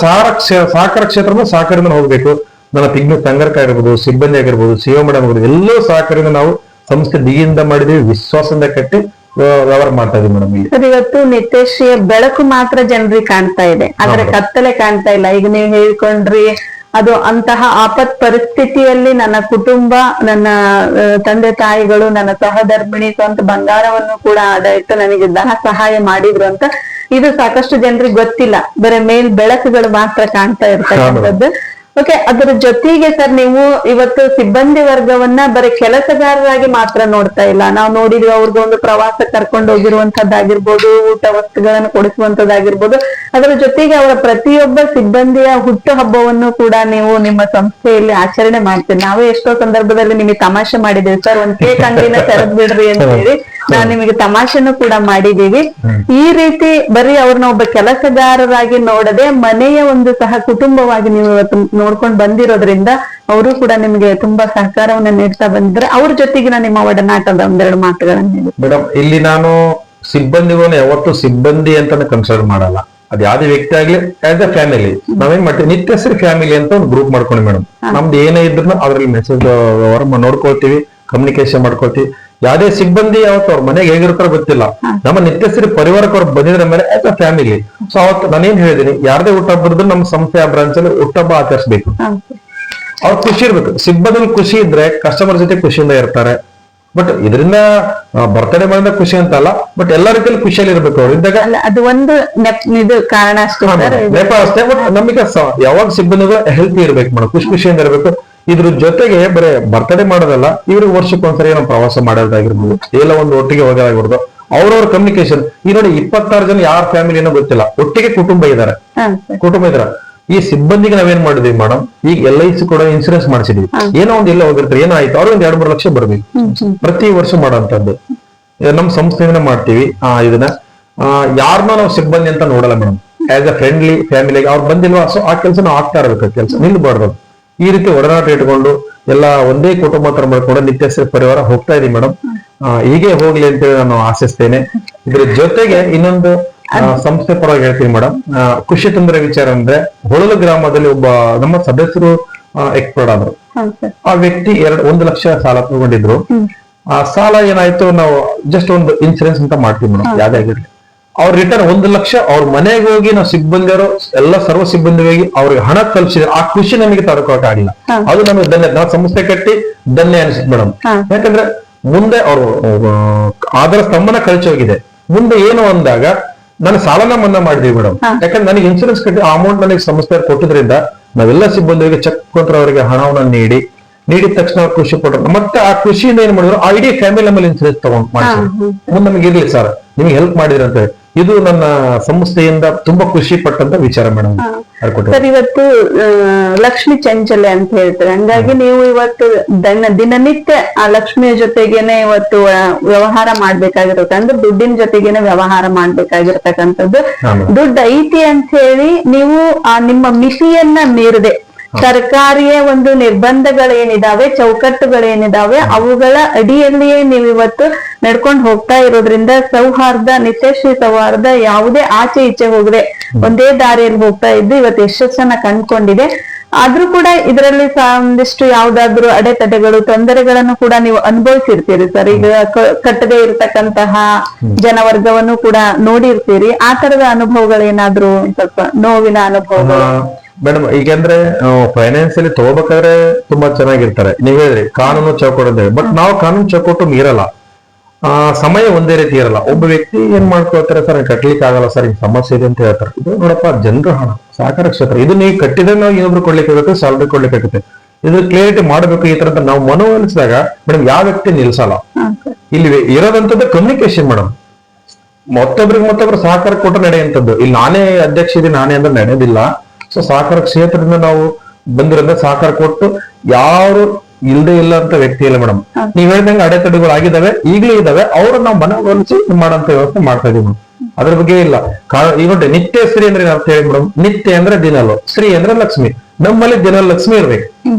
ಕ್ಷೇತ್ರ ಸಹಕಾರದಿಂದ ಹೋಗ್ಬೇಕು. ನನ್ನ ಪಿಗ್ಮಿ ಸಂಘರ್ಕ ಆಗಿರ್ಬೋದು, ಸಿಬ್ಬಂದಿ ಆಗಿರ್ಬೋದು, ಸೇವಾ ಮೇಡಮ್ ಆಗಿರ್ಬೋದು, ಎಲ್ಲರೂ ಸಹಕಾರದಿಂದ ನಾವು ಸಂಸ್ಥೆ ಬಿಗಿಯಿಂದ ಮಾಡಿದೀವಿ, ವಿಶ್ವಾಸದಿಂದ ಕಟ್ಟಿ ವ್ಯವಹಾರ ಮಾಡ್ತಾ ಇದೀವಿ ಮೇಡಮ್ ಇಲ್ಲಿ. ಸರ್, ಇವತ್ತು ನಿತ್ಯಶ್ರೀಯ ಬೆಳಕು ಮಾತ್ರ ಜನರಿಗೆ ಕಾಣ್ತಾ ಇದೆ, ಆದ್ರೆ ಕತ್ತಲೆ ಕಾಣ್ತಾ ಇಲ್ಲ. ಈಗ ನೀವು ಹೇಳ್ಕೊಂಡ್ರಿ, ಅದು ಅಂತಹ ಆಪತ್ ಪರಿಸ್ಥಿತಿಯಲ್ಲಿ ನನ್ನ ಕುಟುಂಬ, ನನ್ನ ತಂದೆ ತಾಯಿಗಳು, ನನ್ನ ಸಹಧರ್ಮಿಣಿ ಸ್ವಂತ ಬಂಗಾರವನ್ನು ಕೂಡ ಅಡ ಇಟ್ಟು ನನಗೆ ಧನ ಸಹಾಯ ಮಾಡಿದ್ರು ಅಂತ ಇದು ಸಾಕಷ್ಟು ಜನರಿಗೆ ಗೊತ್ತಿಲ್ಲ. ಬರೀ ಮೇಲ್ ಬೆಳಕುಗಳು ಮಾತ್ರ ಕಾಣ್ತಾ ಇರ್ತಕ್ಕಂಥದ್ದು. ಓಕೆ, ಅದರ ಜೊತೆಗೆ ಸರ್, ನೀವು ಇವತ್ತು ಸಿಬ್ಬಂದಿ ವರ್ಗವನ್ನ ಬರೀ ಕೆಲಸಗಾರರಾಗಿ ಮಾತ್ರ ನೋಡ್ತಾ ಇಲ್ಲ. ನಾವು ನೋಡಿದ್ವಿ, ಅವ್ರಿಗೆ ಒಂದು ಪ್ರವಾಸ ಕರ್ಕೊಂಡು ಹೋಗಿರುವಂತದ್ದಾಗಿರ್ಬೋದು, ಊಟ ವಸ್ತುಗಳನ್ನು ಕೊಡಿಸುವಂತದ್ದಾಗಿರ್ಬೋದು. ಅದರ ಜೊತೆಗೆ ಅವರ ಪ್ರತಿಯೊಬ್ಬ ಸಿಬ್ಬಂದಿಯ ಹುಟ್ಟು ಹಬ್ಬವನ್ನು ಕೂಡ ನೀವು ನಿಮ್ಮ ಸಂಸ್ಥೆಯಲ್ಲಿ ಆಚರಣೆ ಮಾಡ್ತೀರಿ. ನಾವೇ ಎಷ್ಟೋ ಸಂದರ್ಭದಲ್ಲಿ ನಿಮಗೆ ತಮಾಷೆ ಮಾಡಿದ್ದೇವೆ, ಸರ್ ಒಂದ್ ಕೇಕ್ ಅಂಗಡಿನ ತೆರೆದ್ ಬಿಡ್ರಿ ಅಂತ ಹೇಳಿ ನಾವು ನಿಮಗೆ ತಮಾಷೆನೂ ಕೂಡ ಮಾಡಿದೀವಿ. ಈ ರೀತಿ ಬರೀ ಅವ್ರನ್ನ ಒಬ್ಬ ಕೆಲಸಗಾರರಾಗಿ ನೋಡದೆ ಮನೆಯ ಒಂದು ಸಹ ಕುಟುಂಬವಾಗಿ ನೀವು ಇವತ್ತು ನೋಡ್ಕೊಂಡು ಬಂದಿರೋದ್ರಿಂದ ಅವರು ಕೂಡ ನಿಮ್ಗೆ ತುಂಬಾ ಸಹಕಾರವನ್ನ ನೀಡ್ತಾ ಬಂದಿದ್ರೆ, ಅವ್ರ ಜೊತೆಗಿನ ನಿಮ್ಮ ಒಡನಾಟದ ಒಂದೆರಡು ಮಾತುಗಳನ್ನ ಹೇಳಿ. ಮೇಡಮ್, ಇಲ್ಲಿ ನಾನು ಸಿಬ್ಬಂದಿಗಳನ್ನ ಯಾವತ್ತು ಸಿಬ್ಬಂದಿ ಅಂತಾನೆ ಕನ್ಸಿಡರ್ ಮಾಡಲ್ಲ. ಅದ್ ಯಾವ್ದೇ ವ್ಯಕ್ತಿ ಆಗ್ಲಿ, ಆಸ್ ಎ ಫ್ಯಾಮಿಲಿ ನಾವೇನ್ ಮಾಡ್ತೀವಿ, ನಿತ್ಯಶ್ರೀ ಫ್ಯಾಮಿಲಿ ಅಂತ ಒಂದು ಗ್ರೂಪ್ ಮಾಡ್ಕೊಂಡು ಮೇಡಮ್, ನಮ್ದು ಏನೇ ಇದ್ರು ಅದ್ರಲ್ಲಿ ಮೆಸೇಜ್ ನೋಡ್ಕೊಳ್ತೀವಿ, ಕಮ್ಯುನಿಕೇಶನ್ ಮಾಡ್ಕೊಳ್ತೀವಿ. ಯಾವ್ದೇ ಸಿಬ್ಬಂದಿ ಯಾವತ್ತು ಅವ್ರ ಮನೆಗೆ ಹೇಗಿರ್ತಾರೋ ಗೊತ್ತಿಲ್ಲ, ನಮ್ಮ ನಿತ್ಯಶ್ರೀ ಪರಿವಾರಕ್ಕೆ ಅವ್ರು ಬಂದಿದ್ರ ಮೇಲೆ ಆಸ್ ಅ ಫ್ಯಾಮಿಲಿ. ಸೊ ಅವತ್ತು ನಾನೇನ್ ಹೇಳಿದೀನಿ, ಯಾರದೇ ಹುಟ್ಟಹಬ್ಬ ಇದ್ರು ನಮ್ಮ ಸಂಸ್ಥೆಯ ಬ್ರಾಂಚ್ ಅಲ್ಲಿ ಹುಟ್ಟಹಬ್ಬ ಆಚರಿಸ್ಬೇಕು. ಅವ್ರು ಖುಷಿ ಇರ್ಬೇಕು. ಸಿಬ್ಬಂದಿ ಖುಷಿ ಇದ್ರೆ ಕಸ್ಟಮರ್ ಜೊತೆ ಖುಷಿಯಿಂದ ಇರ್ತಾರೆ. ಬಟ್ ಇದರಿಂದ ಬರ್ತಡೇ ಮಾಡಿದ ಖುಷಿ ಅಂತ ಅಲ್ಲ, ಬಟ್ ಎಲ್ಲಾ ರೀತಿಯಲ್ಲಿ ಖುಷಿಯಲ್ಲಿ ಇರ್ಬೇಕು ಅವ್ರು ಇದ್ದಾಗ. ಅದು ಒಂದು ಇದು ಕಾರಣ ಅಷ್ಟೇ, ನೆಪ ಅಷ್ಟೇ. ಬಟ್ ನಮಗೆ ಯಾವಾಗ ಸಿಬ್ಬಂದಿಗಳು ಹೆಲ್ತಿ ಇರ್ಬೇಕು ಮೇಡಮ್, ಖುಷಿಯಿಂದ ಇರ್ಬೇಕು. ಇದ್ರ ಜೊತೆಗೆ ಬರೀ ಬರ್ತಡೇ ಮಾಡೋದಲ್ಲ, ಇವ್ರಿಗೆ ವರ್ಷಕ್ಕೊಂದ್ಸರಿ ಏನೋ ಪ್ರವಾಸ ಮಾಡೋದಾಗಿರ್ಬೋದು, ಎಲ್ಲ ಒಂದು ಒಟ್ಟಿಗೆ ಹೋಗೋದಾಗಿರ್ಬೋದು. ಅವ್ರವ್ರ ಕಮ್ಯುನಿಕೇಶನ್. ಈ ನೋಡಿ 26 ಜನ ಯಾರ ಫ್ಯಾಮಿಲಿ ಏನೋ ಗೊತ್ತಿಲ್ಲ, ಒಟ್ಟಿಗೆ ಕುಟುಂಬ ಇದಾರೆ. ಈ ಸಿಬ್ಬಂದಿಗೆ ನಾವೇನ್ ಮಾಡಿದ್ವಿ ಮೇಡಮ್, ಈಗ LIC ಕೂಡ ಇನ್ಸೂರೆನ್ಸ್ ಮಾಡಿಸಿದ್ವಿ. ಏನೋ ಒಂದ್ ಎಲ್ಲ ಹೋಗಿರ್ತಾರೆ, ಏನಾಯ್ತು ಅವ್ರಿಗೆ 2-3 ಲಕ್ಷ ಬರ್ಬೇಕು ಪ್ರತಿ ವರ್ಷ ಮಾಡೋಂಥದ್ದು ನಮ್ ಸಂಸ್ಥೆಯಿಂದ ಮಾಡ್ತೀವಿ. ಇದನ್ನ ಯಾರನ್ನ ನಾವು ಸಿಬ್ಬಂದಿ ಅಂತ ನೋಡಲ್ಲ ಮೇಡಮ್, ಆಸ್ ಅ ಫ್ರೆಂಡ್ಲಿ ಫ್ಯಾಮಿಲಿಗೆ ಅವ್ರು ಬಂದಿಲ್ವಾ, ಸೊ ಆ ಕೆಲಸ ನಾವು ಆಗ್ತಾ ಇರ್ಬೇಕು, ಕೆಲಸ ನಿಲ್ಬಾರ್ದು. ಈ ರೀತಿ ಒಡನಾಟ ಇಟ್ಕೊಂಡು ಎಲ್ಲ ಒಂದೇ ಕುಟುಂಬ ತರ ಮಾಡ್ಕೊಂಡು ನಿತ್ಯಶ್ರೀ ಪರಿವಾರ ಹೋಗ್ತಾ ಇದೀವಿ ಮೇಡಮ್. ಹೀಗೆ ಹೋಗ್ಲಿ ಅಂತೇಳಿ ನಾನು ಆಶಿಸ್ತೇನೆ. ಇದ್ರ ಜೊತೆಗೆ ಇನ್ನೊಂದು ಸಂಸ್ಥೆ ಪರವಾಗಿ ಹೇಳ್ತೀನಿ ಮೇಡಮ್, ಖುಷಿ ತಂದ್ರೆ ವಿಚಾರ ಅಂದ್ರೆ, ಹೊಳಲು ಗ್ರಾಮದಲ್ಲಿ ಒಬ್ಬ ನಮ್ಮ ಸದಸ್ಯರು ಎಕ್ಸ್ಪರ್ಟ್ ಆದ್ರು. ಆ ವ್ಯಕ್ತಿ 1 ಲಕ್ಷ ಸಾಲ ತಗೊಂಡಿದ್ರು. ಆ ಸಾಲ ಏನಾಯ್ತು, ನಾವು ಜಸ್ಟ್ ಒಂದು ಇನ್ಸೂರೆನ್ಸ್ ಅಂತ ಮಾಡ್ತೀವಿ ಮೇಡಮ್, ಯಾವ್ದೇ ಆಗಿರ್ಲಿ. ಅವ್ರ ರಿಟರ್ನ್ 1 ಲಕ್ಷ ಅವ್ರ ಮನೆಗೆ ಹೋಗಿ ನಾವು ಸಿಬ್ಬಂದಿಯವರು ಎಲ್ಲ ಸರ್ವ ಸಿಬ್ಬಂದಿ ಹೋಗಿ ಅವ್ರಿಗೆ ಹಣ ತಲುಪಿಸಿದ್ರೆ ಆ ಖುಷಿ ನಮಗೆ ತಡ್ಕೊಳಕ್ ಆಗಿಲ್ಲ. ಅದು ನಮಗೆ ಧನ್ಯ, ನಾವು ಸಂಸ್ಥೆ ಕಟ್ಟಿ ಧನ್ಯ ಅನಿಸುತ್ತೆ ಮೇಡಮ್. ಯಾಕಂದ್ರೆ ಮುಂದೆ ಅವರು ಆಧಾರ ಸ್ತಂಭನ ಕಳ್ಚಿ ಹೋಗಿದೆ. ಮುಂದೆ ಏನು ಅಂದಾಗ ನಾನು ಸಾಲನ ಮನ್ನಾ ಮಾಡಿದೀವಿ ಮೇಡಮ್. ಯಾಕಂದ್ರೆ ನನಗೆ ಇನ್ಸೂರೆನ್ಸ್ ಕಟ್ಟಿ ಆ ಅಮೌಂಟ್ ನನಗೆ ಸಂಸ್ಥೆ ಕೊಟ್ಟಿದ್ರಿಂದ ನಾವೆಲ್ಲ ಸಿಬ್ಬಂದಿಗೆ ಚೆಕ್ ಮುಖಾಂತರ ಅವರಿಗೆ ಹಣವನ್ನ ನೀಡಿದ ತಕ್ಷಣ ಖುಷಿ ಪಟ್ಟರು. ಮತ್ತೆ ಆ ಖುಷಿಯಿಂದ ಏನ್ ಮಾಡಿದ್ರು, ಆ ಇಡೀ ಫ್ಯಾಮಿಲಿ ನಮ್ಮಲ್ಲಿ ಇನ್ಸೂರೆನ್ಸ್ ತಗೊಂಡ್ ಮಾಡ್ತೀವಿ. ಮುಂದೆ ನಮಗೆ ಇರ್ಲಿ ಸರ್, ನಿಮ್ಗೆ ಹೆಲ್ಪ್ ಮಾಡಿದ್ರಂತ. ಇದು ನನ್ನ ಸಂಸ್ಥೆಯಿಂದ ತುಂಬಾ ಖುಷಿ ಪಟ್ಟಂತ ವಿಚಾರ ಮೇಡಮ್. ಸರ್, ಇವತ್ತು ಲಕ್ಷ್ಮಿ ಚಂಚಲೆ ಅಂತ ಹೇಳ್ತಾರೆ, ಹಂಗಾಗಿ ನೀವು ಇವತ್ತು ದಿನನಿತ್ಯ ಆ ಲಕ್ಷ್ಮಿಯ ಜೊತೆಗೇನೆ ಇವತ್ತು ವ್ಯವಹಾರ ಮಾಡ್ಬೇಕಾಗಿರುತ್ತೆ. ಅಂದ್ರೆ ದುಡ್ಡಿನ ಜೊತೆಗೇನೆ ವ್ಯವಹಾರ ಮಾಡ್ಬೇಕಾಗಿರ್ತಕ್ಕಂಥದ್ದು. ದುಡ್ಡು ಐತಿ ಅಂತ ಹೇಳಿ ನೀವು ನಿಮ್ಮ ಮಿತಿಯನ್ನ ಮೀರದೆ, ಸರ್ಕಾರಿಯ ಒಂದು ನಿರ್ಬಂಧಗಳೇನಿದಾವೆ, ಚೌಕಟ್ಟುಗಳೇನಿದಾವೆ, ಅವುಗಳ ಅಡಿಯಲ್ಲಿಯೇ ನೀವು ಇವತ್ತು ನಡ್ಕೊಂಡು ಹೋಗ್ತಾ ಇರೋದ್ರಿಂದ ಸೌಹಾರ್ದ, ನಿತ್ಯಶ್ರೀ ಸೌಹಾರ್ದ ಯಾವುದೇ ಆಚೆ ಈಚೆ ಹೋಗದೆ ಒಂದೇ ದಾರಿಯಲ್ಲಿ ಹೋಗ್ತಾ ಇದ್ದು ಇವತ್ತು ಯಶಸ್ಸನ್ನ ಕಂಡ್ಕೊಂಡಿದೆ. ಆದ್ರೂ ಕೂಡ ಇದರಲ್ಲಿ ಒಂದಿಷ್ಟು ಯಾವ್ದಾದ್ರು ಅಡೆತಡೆಗಳು, ತೊಂದರೆಗಳನ್ನು ಕೂಡ ನೀವು ಅನುಭವಿಸಿರ್ತೀರಿ ಸರ್. ಈಗ ಕಟ್ಟದೆ ಇರ್ತಕ್ಕಂತಹ ಜನವರ್ಗವನ್ನು ಕೂಡ ನೋಡಿರ್ತೀರಿ. ಆ ತರದ ಅನುಭವಗಳೇನಾದ್ರು ಸ್ವಲ್ಪ ನೋವಿನ ಅನುಭವಗಳು? ಮೇಡಮ್, ಈಗಂದ್ರೆ ಫೈನಾನ್ಸಿಯಲಿ ತಗೋಬೇಕಾದ್ರೆ ತುಂಬಾ ಚೆನ್ನಾಗಿರ್ತಾರೆ. ನೀವ್ ಹೇಳಿದ್ರಿ ಕಾನೂನು ಚೌಕಟ್ಟು ಅಂತ ಹೇಳಿ, ಬಟ್ ನಾವು ಕಾನೂನು ಚೌಕಟ್ಟು ಮೀರಲ್ಲ. ಸಮಯ ಒಂದೇ ರೀತಿ ಇರಲ್ಲ. ಒಬ್ಬ ವ್ಯಕ್ತಿ ಏನ್ ಮಾಡ್ಕೊಳ್ತಾರೆ, ಸರ್ ಕಟ್ಲಿಕ್ಕೆ ಆಗಲ್ಲ ಸರ್, ಹಿಂಗ್ ಸಮಸ್ಯೆ ಇದೆ ಅಂತ ಹೇಳ್ತಾರೆ. ಇದು ನೋಡಪ್ಪ, ಜನರ ಹಣ, ಸಹಕಾರ ಕ್ಷೇತ್ರ, ಇದು ನೀವು ಕಟ್ಟಿದ್ರೆ ನಾವು ಇನ್ನೊಬ್ರು ಕೊಡ್ಲಿಕ್ಕೆ ಆಗುತ್ತೆ, ಸ್ಯಾಲರಿ ಕೊಡ್ಲಿಕ್ಕೆ ಆಗುತ್ತೆ. ಇದು ಕ್ಲಿಯರಿಟಿ ಮಾಡ್ಬೇಕು. ಈ ತರ ನಾವು ಮನವೊಲಿಸಿದಾಗ ಮೇಡಮ್ ಯಾವ ವ್ಯಕ್ತಿ ನಿಲ್ಸಲ್ಲ. ಇಲ್ಲಿ ಇರೋದಂತದ್ದು ಕಮ್ಯುನಿಕೇಶನ್ ಮೇಡಮ್. ಮತ್ತೊಬ್ರು ಸಹಕಾರ ಕೊಟ್ಟು ನಡೆಯುವಂಥದ್ದು. ಇಲ್ಲಿ ನಾನೇ ಅಧ್ಯಕ್ಷ ಇದೀನಿ, ನಾನೇ ಅಂದ್ರೆ ನಡೆಯೋದಿಲ್ಲ. ಸೊ ಸಹಕಾರ ಕ್ಷೇತ್ರದಿಂದ ನಾವು ಬಂದಿರೋದ್ರೆ ಸಹಕಾರ ಕೊಟ್ಟು ಯಾರು ಇಲ್ದೇ ಇಲ್ಲ ಅಂತ ವ್ಯಕ್ತಿ ಇಲ್ಲ ಮೇಡಮ್. ನೀವ್ ಹೇಳಿದಂಗೆ ಅಡೆತಡೆಗಳು ಆಗಿದಾವೆ, ಈಗಲೂ ಇದಾವೆ. ಅವ್ರು ನಾವು ಮನವೊಲಿಸಿ ಮಾಡೋಂತ ವ್ಯವಸ್ಥೆ ಮಾಡ್ತಾ ಇದೀವಿ ಮೇಡಮ್. ಅದ್ರ ಬಗ್ಗೆ ಇಲ್ಲ. ಈಗ ನೋಡಿ, ನಿತ್ಯಶ್ರೀ ಅಂದ್ರೆ ಅರ್ಥ ಹೇಳಿ ಮೇಡಮ್. ನಿತ್ಯ ಅಂದ್ರೆ ದಿನಲು, ಶ್ರೀ ಅಂದ್ರೆ ಲಕ್ಷ್ಮಿ. ನಮ್ಮಲ್ಲಿ ದಿನಲಕ್ಷ್ಮಿ ಇರ್ಬೇಕು.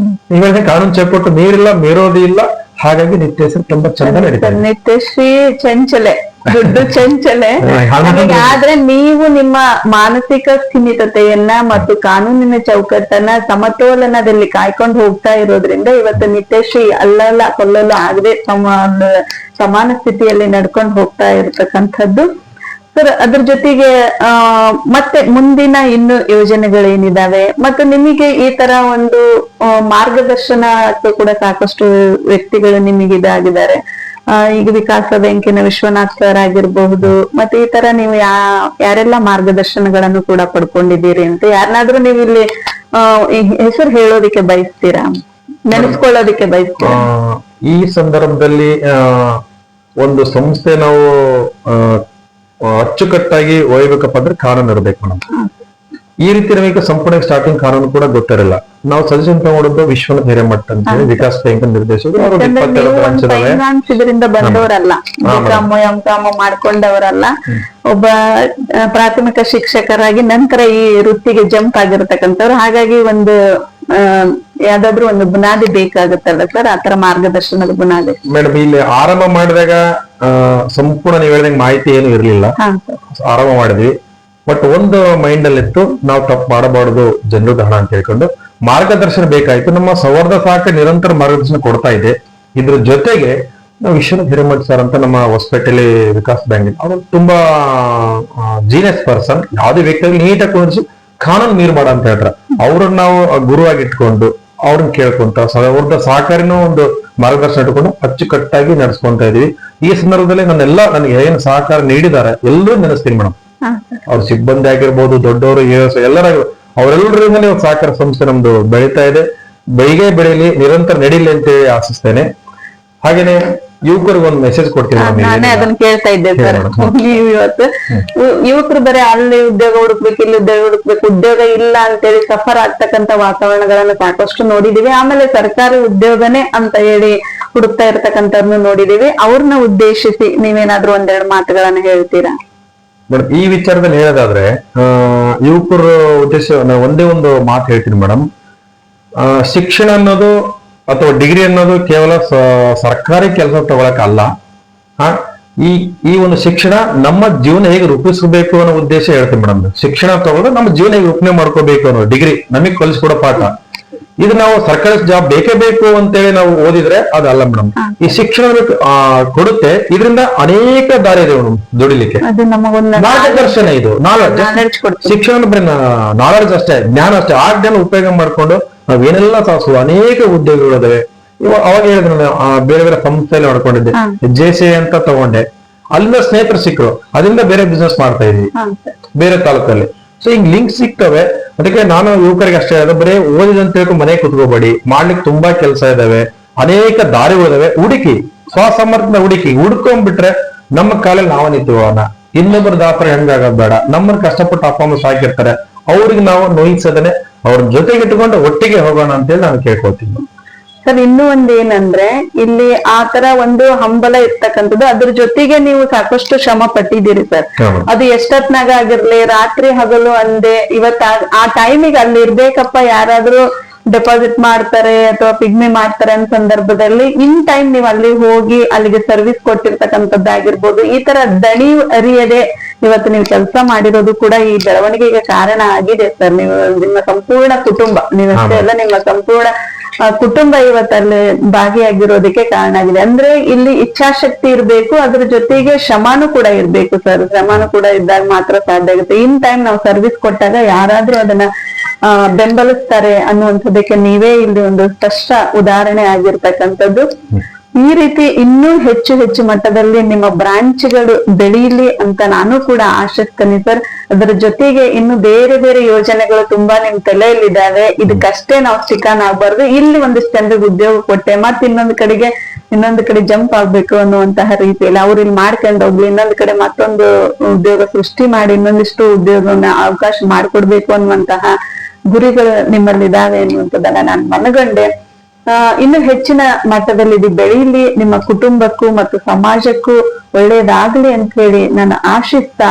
ನೀವ್ ಹೇಳಿದ್ರೆ ಕಾನೂನು ಚೌಕಟ್ಟು ಮೀರಿಲ್ಲ, ಮೀರೋದು ಇಲ್ಲ. ಹಾಗಾಗಿ ನಿತ್ಯಶ್ರೀ ತುಂಬಾ ಚಂದ ನಡೀತಾರೆ. ನಿತ್ಯಶ್ರೀ ಚಂಚಲೆ ದುಡ್ಡು ಚಂಚಲೆ. ಹಣ ಆದ್ರೆ ನೀವು ನಿಮ್ಮ ಮಾನಸಿಕ ಸ್ಥಿಮಿತತೆಯನ್ನ ಮತ್ತು ಕಾನೂನಿನ ಚೌಕಟ್ಟನ್ನ ಸಮತೋಲನದಲ್ಲಿ ಕಾಯ್ಕೊಂಡು ಹೋಗ್ತಾ ಇರೋದ್ರಿಂದ ಇವತ್ತು ನಿತ್ಯಶ್ರೀ ಅಲ್ಲಲ್ಲ ಕೊಲ್ಲಲು ಆಗದೆ ಸಮಾನ ಸ್ಥಿತಿಯಲ್ಲಿ ನಡ್ಕೊಂಡು ಹೋಗ್ತಾ ಇರತಕ್ಕಂಥದ್ದು. ಸರ್, ಅದ್ರ ಜೊತೆಗೆ ಮತ್ತೆ ಮುಂದಿನ ಇನ್ನು ಯೋಜನೆಗಳೇನಿದಾವೆ ಮತ್ತು ನಿಮಗೆ ಈ ತರ ಒಂದು ಮಾರ್ಗದರ್ಶನ ಕೂಡ ಸಾಕಷ್ಟು ವ್ಯಕ್ತಿಗಳು ನಿಮಗೆ ಇದಾಗಿದ್ದಾರೆ. ಈಗ ವಿಕಾಸ ಬ್ಯಾಂಕಿನ ವಿಶ್ವನಾಥ್ ಸರ್ ಆಗಿರಬಹುದು, ಮತ್ತೆ ಈ ತರ ನೀವು ಯಾರೆಲ್ಲ ಮಾರ್ಗದರ್ಶನಗಳನ್ನು ಕೂಡ ಪಡ್ಕೊಂಡಿದ್ದೀರಿ ಅಂತ ಯಾರನ್ನಾದ್ರೂ ನೀವು ಇಲ್ಲಿ ಹೆಸರು ಹೇಳೋದಿಕ್ಕೆ ಬಯಸ್ತೀರಾ, ನೆನೆಸ್ಕೊಳ್ಳೋದಿಕ್ಕೆ ಬಯಸ್ತೀರಾ? ಈ ಸಂದರ್ಭದಲ್ಲಿ ಒಂದು ಸಂಸ್ಥೆ ನಾವು ಅಚ್ಚುಕಟ್ಟಾಗಿ ಒಯ್ಯಬೇಕಪ್ಪ ಅಂದ್ರೆ ಕಾನೂನು ಇರ್ಬೇಕು ಮೇಡಮ್. ಈ ರೀತಿ ನಮಗೆ ಸಂಪೂರ್ಣ ಸ್ಟಾರ್ಟಿಂಗ್ ಕಾನೂನು ಕೂಡ ಗೊತ್ತಿರಲ್ಲ. ನಾವು ಸಜೆಷನ್ ತಗೊಂಡಿದ್ದು ವಿಶ್ವನಾಥ್ ಹಿರೇಮಠ ಅಂತ ಹೇಳಿ ವಿಕಾಸ್ ಬ್ಯಾಂಕ್ ನಿರ್ದೇಶಕರು. ಅವರು 22 ಬ್ರಾಂಚ್ ಇದಾವೆ. ಇದರಿಂದ ಬಂದವರಲ್ಲ, ಮಾಡ್ಕೊಂಡವರಲ್ಲ, ಒಬ್ಬ ಪ್ರಾಥಮಿಕ ಶಿಕ್ಷಕರಾಗಿ ನಂತರ ಈ ವೃತ್ತಿಗೆ ಜಂಪ್ ಆಗಿರತಕ್ಕಂಥವ್ರು. ಹಾಗಾಗಿ ಒಂದು ಯಾವ್ದಾದ್ರು ಒಂದು ಬುನಾದಿ ಬೇಕಾಗುತ್ತಲ್ಲ ಸರ್, ಆತರ ಮಾರ್ಗದರ್ಶನದ ಬುನಾದಿ. ಮೇಡಮ್, ಇಲ್ಲಿ ಆರಂಭ ಮಾಡಿದಾಗ ಸಂಪೂರ್ಣ ನೀವ್ ಹೇಳಿದಂಗೆ ಮಾಹಿತಿ ಏನು ಇರ್ಲಿಲ್ಲ. ಆರಂಭ ಮಾಡಿದ್ವಿ, ಬಟ್ ಒಂದು ಮೈಂಡ್ ಅಲ್ಲಿ ಇತ್ತು, ನಾವು ತಪ್ಪು ಮಾಡಬಾರ್ದು ಜನರದ ಹಣ ಅಂತ ಹೇಳ್ಕೊಂಡು ಮಾರ್ಗದರ್ಶನ ಬೇಕಾಯ್ತು. ನಮ್ಮ ಸಂವರ್ಧ ಸಾಕ ನಿರಂತರ ಮಾರ್ಗದರ್ಶನ ಕೊಡ್ತಾ ಇದೆ. ಇದ್ರ ಜೊತೆಗೆ ನಾವು ವಿಶ್ವನಾಥ್ ಹಿರೇಮಠ ಸರ್ ಅಂತ ನಮ್ಮ ಹೊಸಪೇಟೆಯಲ್ಲಿ ವಿಕಾಸ್ ಬ್ಯಾಂಕ್, ಅವರು ತುಂಬಾ ಜೀನಿಯಸ್ ಪರ್ಸನ್. ಯಾವುದೇ ವ್ಯಕ್ತಿಗಳು ನೀಟಾಗಿ ಕುಣಿಸಿ ಕಾನೂನು ಮೀರ್ ಮಾಡ ಅಂತ ಹೇಳ್ತಾರೆ. ಅವ್ರನ್ನ ನಾವು ಗುರುವಾಗಿ ಇಟ್ಕೊಂಡು ಅವ್ರನ್ನ ಕೇಳ್ಕೊಂತ ಸಂವರ್ಧ ಸಹಕಾರಿನೂ ಒಂದು ಮಾರ್ಗದರ್ಶನ ಇಟ್ಕೊಂಡು ಅಚ್ಚುಕಟ್ಟಾಗಿ ನಡೆಸ್ಕೊಂತ ಇದೀವಿ. ಈ ಸಂದರ್ಭದಲ್ಲಿ ನನಗೆ ಏನು ಸಹಕಾರ ನೀಡಿದ್ದಾರೆ ಎಲ್ಲರೂ ನೆನೆಸ್ತೀನಿ ಮೇಡಮ್. ಅವ್ರ ಸಿಬ್ಬಂದಿ ಆಗಿರ್ಬೋದು, ದೊಡ್ಡವರು, ಅವರೆಲ್ಲರಿಂದ ಸಹಕಾರ ಸಂಸ್ಥೆ ನಮ್ದು ಬೆಳೀತಾ ಇದೆ. ಬೆಳೀಲಿ, ನಿರಂತರ ನಡೀಲಿ ಅಂತ ಆಶಿಸ್ತೇನೆ. ಹಾಗೇನೆ ಯುವಕರಿಗೆ ಒಂದು ಮೆಸೇಜ್ ಕೊಡ್ತೀನಿ. ನಾನೇ ಅದನ್ನ ಕೇಳ್ತಾ ಇದ್ದೆ ಸರ್. ನೀವು ಇವತ್ತು ಯುವಕರು ಬರೀ ಅಲ್ಲಿ ಉದ್ಯೋಗ ಹುಡುಕ್ಬೇಕು, ಇಲ್ಲಿ ಉದ್ಯೋಗ ಹುಡುಕ್ಬೇಕು, ಉದ್ಯೋಗ ಇಲ್ಲ ಅಂತೇಳಿ ಸಫರ್ ಆಗ್ತಕ್ಕಂತ ವಾತಾವರಣಗಳನ್ನ ಸಾಕಷ್ಟು ನೋಡಿದೀವಿ. ಆಮೇಲೆ ಸರ್ಕಾರಿ ಉದ್ಯೋಗನೇ ಅಂತ ಹೇಳಿ ಹುಡುಕ್ತಾ ಇರ್ತಕ್ಕಂಥವ್ರನ್ನು ನೋಡಿದೀವಿ. ಅವ್ರನ್ನ ಉದ್ದೇಶಿಸಿ ನೀವೇನಾದ್ರೂ ಒಂದೆರಡು ಮಾತುಗಳನ್ನ ಹೇಳ್ತೀರಾ? ಮೇಡಮ್, ಈ ವಿಚಾರದಲ್ಲಿ ಹೇಳೋದಾದ್ರೆ ಯುವಕರ ಉದ್ದೇಶ ಒಂದೇ ಒಂದು ಮಾತು ಹೇಳ್ತೀನಿ ಮೇಡಮ್. ಶಿಕ್ಷಣ ಅನ್ನೋದು ಅಥವಾ ಡಿಗ್ರಿ ಅನ್ನೋದು ಕೇವಲ ಸರ್ಕಾರಿ ಕೆಲಸ ತಗೊಳಕ್ ಅಲ್ಲ. ಈ ಒಂದು ಶಿಕ್ಷಣ ನಮ್ಮ ಜೀವನ ಹೇಗೆ ರೂಪಿಸಬೇಕು ಅನ್ನೋ ಉದ್ದೇಶ ಹೇಳ್ತೀನಿ ಮೇಡಮ್. ಶಿಕ್ಷಣ ತಗೊಂಡು ನಮ್ಮ ಜೀವನ ಹೇಗೆ ರೂಪಣೆ ಮಾಡ್ಕೋಬೇಕು ಅನ್ನೋ ಡಿಗ್ರಿ ನಮಗೆ ಕಲಿಸ್ಕೊಡೋ ಪಾಠ. ಇದು ನಾವು ಸರ್ಕಾರಿ ಜಾಬ್ ಬೇಕೇ ಬೇಕು ಅಂತೇಳಿ ನಾವು ಓದಿದ್ರೆ ಅದಲ್ಲ ಮೇಡಮ್. ಈ ಶಿಕ್ಷಣ ಕೊಡುತ್ತೆ, ಇದರಿಂದ ಅನೇಕ ದಾರಿ ಇದೆ ಮೇಡಮ್ ದುಡಿಲಿಕ್ಕೆ. ಮಾರ್ಗದರ್ಶನ, ಇದು ನಾಲೆಡ್ಜ್. ಶಿಕ್ಷಣ ಬರೀ ನಾಲೆಡ್ಜ್ ಅಷ್ಟೇ, ಜ್ಞಾನ ಅಷ್ಟೇ. ಆ ಜ್ಞಾನ ಉಪಯೋಗ ಮಾಡ್ಕೊಂಡು ನಾವೇನೆಲ್ಲ ಸಾಧಿಸುವ ಅನೇಕ ಉದ್ಯೋಗಗಳಿದಾವೆ. ಇವಾಗ ಅವಾಗ ಹೇಳಿದ್ರೆ ಬೇರೆ ಬೇರೆ ಸಂಸ್ಥೆಯಲ್ಲಿ ಮಾಡ್ಕೊಂಡಿದ್ದೆ, JCI ಅಂತ ತಗೊಂಡೆ. ಅಲ್ಲಿಂದ ಸ್ನೇಹಿತರು ಸಿಕ್ಕರು, ಅದರಿಂದ ಬೇರೆ ಬಿಸ್ನೆಸ್ ಮಾಡ್ತಾ ಇದೀವಿ ಬೇರೆ ತಾಲೂಕಲ್ಲಿ. ಸೊ ಹಿಂಗ್ ಲಿಂಕ್ ಸಿಗ್ತವೆ. ಅದಕ್ಕೆ ನಾನು ಯುವಕರಿಗೆ ಅಷ್ಟೇ ಹೇಳಿದೆ, ಬರೀ ಓದಿದಂತ ಹೇಳ್ಕೊಂಡು ಮನೆ ಕುತ್ಕೋಬೇಡಿ. ಮಾಡ್ಲಿಕ್ಕೆ ತುಂಬಾ ಕೆಲಸ ಇದಾವೆ, ಅನೇಕ ದಾರಿಗಳಿದಾವೆ. ಹುಡುಕಿ, ಸ್ವಸಮರ್ಥನ ಹುಡ್ಕೊಂಡ್ಬಿಟ್ರೆ ನಮ್ಮ ಕಾಲಲ್ಲಿ ನಾವು ನಿಂತೀವನ್ನ. ಇನ್ನೊಬ್ಬರ ದಾಸರ ಹೆಂಗಾಗೋದ್ ಬೇಡ. ನಮ್ಮನ್ನ ಕಷ್ಟಪಟ್ಟು ಅಪ್ಪ ಅಮ್ಮ ಸಾಕಿರ್ತಾರೆ, ಅವ್ರಿಗೆ ನಾವು ನೋಯಿಸದನೆ ಅವ್ರ ಜೊತೆಗೆ ಇಟ್ಕೊಂಡು ಒಟ್ಟಿಗೆ ಹೋಗೋಣ ಅಂತೇಳಿ ನಾನು ಕೇಳ್ಕೊತೀನಿ. ಸರ್, ಇನ್ನೂ ಒಂದೇನಂದ್ರೆ ಇಲ್ಲಿ ಆತರ ಒಂದು ಹಂಬಲ ಇರ್ತಕ್ಕಂಥದ್ದು, ಅದ್ರ ಜೊತೆಗೆ ನೀವು ಸಾಕಷ್ಟು ಶ್ರಮ ಪಟ್ಟಿದ್ದೀರಿ ಸರ್. ಅದು ಎಷ್ಟೊತ್ನಾಗ ಆಗಿರ್ಲಿ, ರಾತ್ರಿ ಹಗಲು ಅಂದೆ, ಇವತ್ತ ಆ ಟೈಮಿಗೆ ಅಲ್ಲಿ ಇರ್ಬೇಕಪ್ಪ, ಯಾರಾದ್ರೂ ಡೆಪಾಸಿಟ್ ಮಾಡ್ತಾರೆ ಅಥವಾ ಪಿಗ್ಮಿ ಮಾಡ್ತಾರೆ ಅನ್ನೋ ಸಂದರ್ಭದಲ್ಲಿ ಇನ್ ಟೈಮ್ ನೀವು ಅಲ್ಲಿ ಹೋಗಿ ಅಲ್ಲಿಗೆ ಸರ್ವಿಸ್ ಕೊಟ್ಟಿರ್ತಕ್ಕಂಥದ್ದಾಗಿರ್ಬೋದು. ಈ ತರ ದಣಿ ಅರಿಯದೆ ಇವತ್ತು ನೀವು ಕೆಲಸ ಮಾಡಿರೋದು ಕೂಡ ಈ ಬೆಳವಣಿಗೆಗೆ ಕಾರಣ ಆಗಿದೆ ಸರ್. ನೀವು ನಿಮ್ಮ ಸಂಪೂರ್ಣ ಕುಟುಂಬ, ನೀವಷ್ಟೇ ಅಲ್ಲ, ನಿಮ್ಮ ಸಂಪೂರ್ಣ ಕುಟುಂಬ ಇವತ್ತಲ್ಲಿ ಭಾಗಿಯಾಗಿರೋದಕ್ಕೆ ಕಾರಣ ಆಗಿದೆ. ಅಂದ್ರೆ ಇಲ್ಲಿ ಇಚ್ಛಾಶಕ್ತಿ ಇರ್ಬೇಕು, ಅದ್ರ ಜೊತೆಗೆ ಶ್ರಮಾನು ಕೂಡ ಇರ್ಬೇಕು ಸರ್. ಶ್ರಮಾನು ಕೂಡ ಇದ್ದಾಗ ಮಾತ್ರ ಸಾಧ್ಯ ಆಗುತ್ತೆ. ಇನ್ ಟೈಮ್ ನಾವು ಸರ್ವಿಸ್ ಕೊಟ್ಟಾಗ ಯಾರಾದ್ರೂ ಅದನ್ನ ಬೆಂಬಲಿಸ್ತಾರೆ ಅನ್ನುವಂಥದ್ದಕ್ಕೆ ನೀವೇ ಇಲ್ಲಿ ಒಂದು ಸ್ಪಷ್ಟ ಉದಾಹರಣೆ ಆಗಿರ್ತಕ್ಕಂಥದ್ದು. ಈ ರೀತಿ ಇನ್ನೂ ಹೆಚ್ಚು ಹೆಚ್ಚು ಮಟ್ಟದಲ್ಲಿ ನಿಮ್ಮ ಬ್ರಾಂಚ್ಗಳು ಬೆಳೀಲಿ ಅಂತ ನಾನು ಕೂಡ ಆಶಿಸ್ತೇನೆ ಸರ್. ಅದರ ಜೊತೆಗೆ ಇನ್ನು ಬೇರೆ ಬೇರೆ ಯೋಜನೆಗಳು ತುಂಬಾ ನಿಮ್ ತಲೆಯಲ್ಲಿದ್ದಾವೆ. ಇದಕ್ಕಷ್ಟೇ ನಾವು ಚಿಕಾನ್ ಆಗ್ಬಾರ್ದು, ಇಲ್ಲಿ ಒಂದಿಷ್ಟು ಜನರಿಗೆ ಉದ್ಯೋಗ ಕೊಟ್ಟೆ ಮತ್ತೆ ಇನ್ನೊಂದು ಕಡೆ ಜಂಪ್ ಆಗ್ಬೇಕು ಅನ್ನುವಂತಹ ರೀತಿಯಲ್ಲಿ ಅವ್ರು ಇಲ್ಲಿ ಮಾಡ್ಕೊಂಡು ಹೋಗ್ಲಿ, ಇನ್ನೊಂದು ಕಡೆ ಮತ್ತೊಂದು ಉದ್ಯೋಗ ಸೃಷ್ಟಿ ಮಾಡಿ ಇನ್ನೊಂದಿಷ್ಟು ಉದ್ಯೋಗವನ್ನ ಅವಕಾಶ ಮಾಡಿಕೊಡ್ಬೇಕು ಅನ್ನುವಂತಹ ಗುರಿಗಳು ನಿಮ್ಮಲ್ಲಿದ್ದಾವೆ ಅನ್ನುವಂಥದ್ದನ್ನ ನಾನು ಮನಗಂಡೆ. ಇನ್ನು ಹೆಚ್ಚಿನ ಮಟ್ಟದಲ್ಲಿ ಇದು ಬೆಳೀಲಿ, ನಿಮ್ಮ ಕುಟುಂಬಕ್ಕೂ ಮತ್ತು ಸಮಾಜಕ್ಕೂ ಒಳ್ಳೇದಾಗ್ಲಿ ಅಂತ ಹೇಳಿ ನಾನು ಆಶಿಸ್ತಾ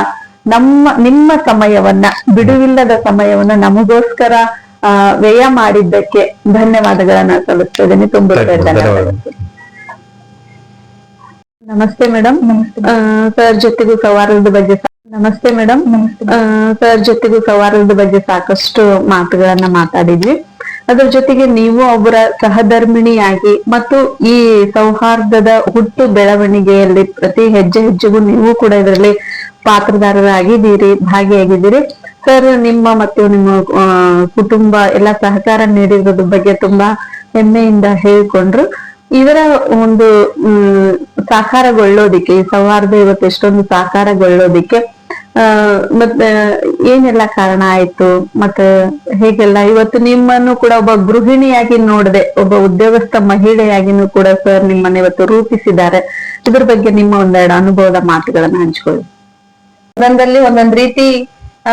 ನಿಮ್ಮ ಸಮಯವನ್ನ, ಬಿಡುವಿಲ್ಲದ ಸಮಯವನ್ನ ನಮಗೋಸ್ಕರ ವ್ಯಯ ಮಾಡಿದ್ದಕ್ಕೆ ಧನ್ಯವಾದಗಳನ್ನ ಸಲ್ಲಿಸ್ತಾ ಇದ್ದೀನಿ. ತುಂಬ ಧನ್ಯವಾದ. ನಮಸ್ತೆ ಮೇಡಮ್. ಸರ್ ಜೊತೆಗೂ ಸವಾರದ ಬಗ್ಗೆ ನಮಸ್ತೆ ಮೇಡಮ್. ಸರ್ ಜೊತೆಗೂ ಸವಾರದ ಬಗ್ಗೆ ಸಾಕಷ್ಟು ಮಾತುಗಳನ್ನ ಮಾತಾಡಿದ್ವಿ. ಅದ್ರ ಜೊತೆಗೆ ನೀವು ಒಬ್ಬರ ಸಹಧರ್ಮಿಣಿಯಾಗಿ ಮತ್ತು ಈ ಸೌಹಾರ್ದದ ಹುಟ್ಟು ಬೆಳವಣಿಗೆಯಲ್ಲಿ ಪ್ರತಿ ಹೆಜ್ಜೆ ಹೆಜ್ಜೆಗೂ ನೀವು ಕೂಡ ಇದರಲ್ಲಿ ಪಾತ್ರಧಾರರಾಗಿದ್ದೀರಿ, ಭಾಗಿಯಾಗಿದ್ದೀರಿ. ಸರ್ ನಿಮ್ಮ ಮತ್ತು ನಿಮ್ಮ ಕುಟುಂಬ ಎಲ್ಲ ಸಹಕಾರ ನೀಡಿರೋದ್ರ ಬಗ್ಗೆ ತುಂಬಾ ಹೆಮ್ಮೆಯಿಂದ ಹೇಳಿಕೊಂಡ್ರು. ಇದರ ಒಂದು ಸಾಕಾರಗೊಳ್ಳೋದಿಕ್ಕೆ, ಈ ಸೌಹಾರ್ದ ಇವತ್ತು ಎಷ್ಟೊಂದು ಸಾಕಾರಗೊಳ್ಳೋದಿಕ್ಕೆ ಮತ್ತೆ ಏನೆಲ್ಲ ಕಾರಣ ಆಯ್ತು, ಮತ್ತೆ ಹೇಗೆಲ್ಲ ಇವತ್ತು ನಿಮ್ಮನ್ನು ಕೂಡ ಒಬ್ಬ ಗೃಹಿಣಿಯಾಗಿ ನೋಡದೆ ಒಬ್ಬ ಉದ್ಯೋಗಸ್ಥ ಮಹಿಳೆಯಾಗಿನೂ ಕೂಡ ಸರ್ ನಿಮ್ಮನ್ನ ಇವತ್ತು ರೂಪಿಸಿದ್ದಾರೆ. ಇದ್ರ ಬಗ್ಗೆ ನಿಮ್ಮ ಒಂದೆರಡು ಅನುಭವದ ಮಾತುಗಳನ್ನ ಹಂಚ್ಕೊಳ್ಳಿ. ಜೀವನದಲ್ಲಿ ಒಂದೊಂದ್ ರೀತಿ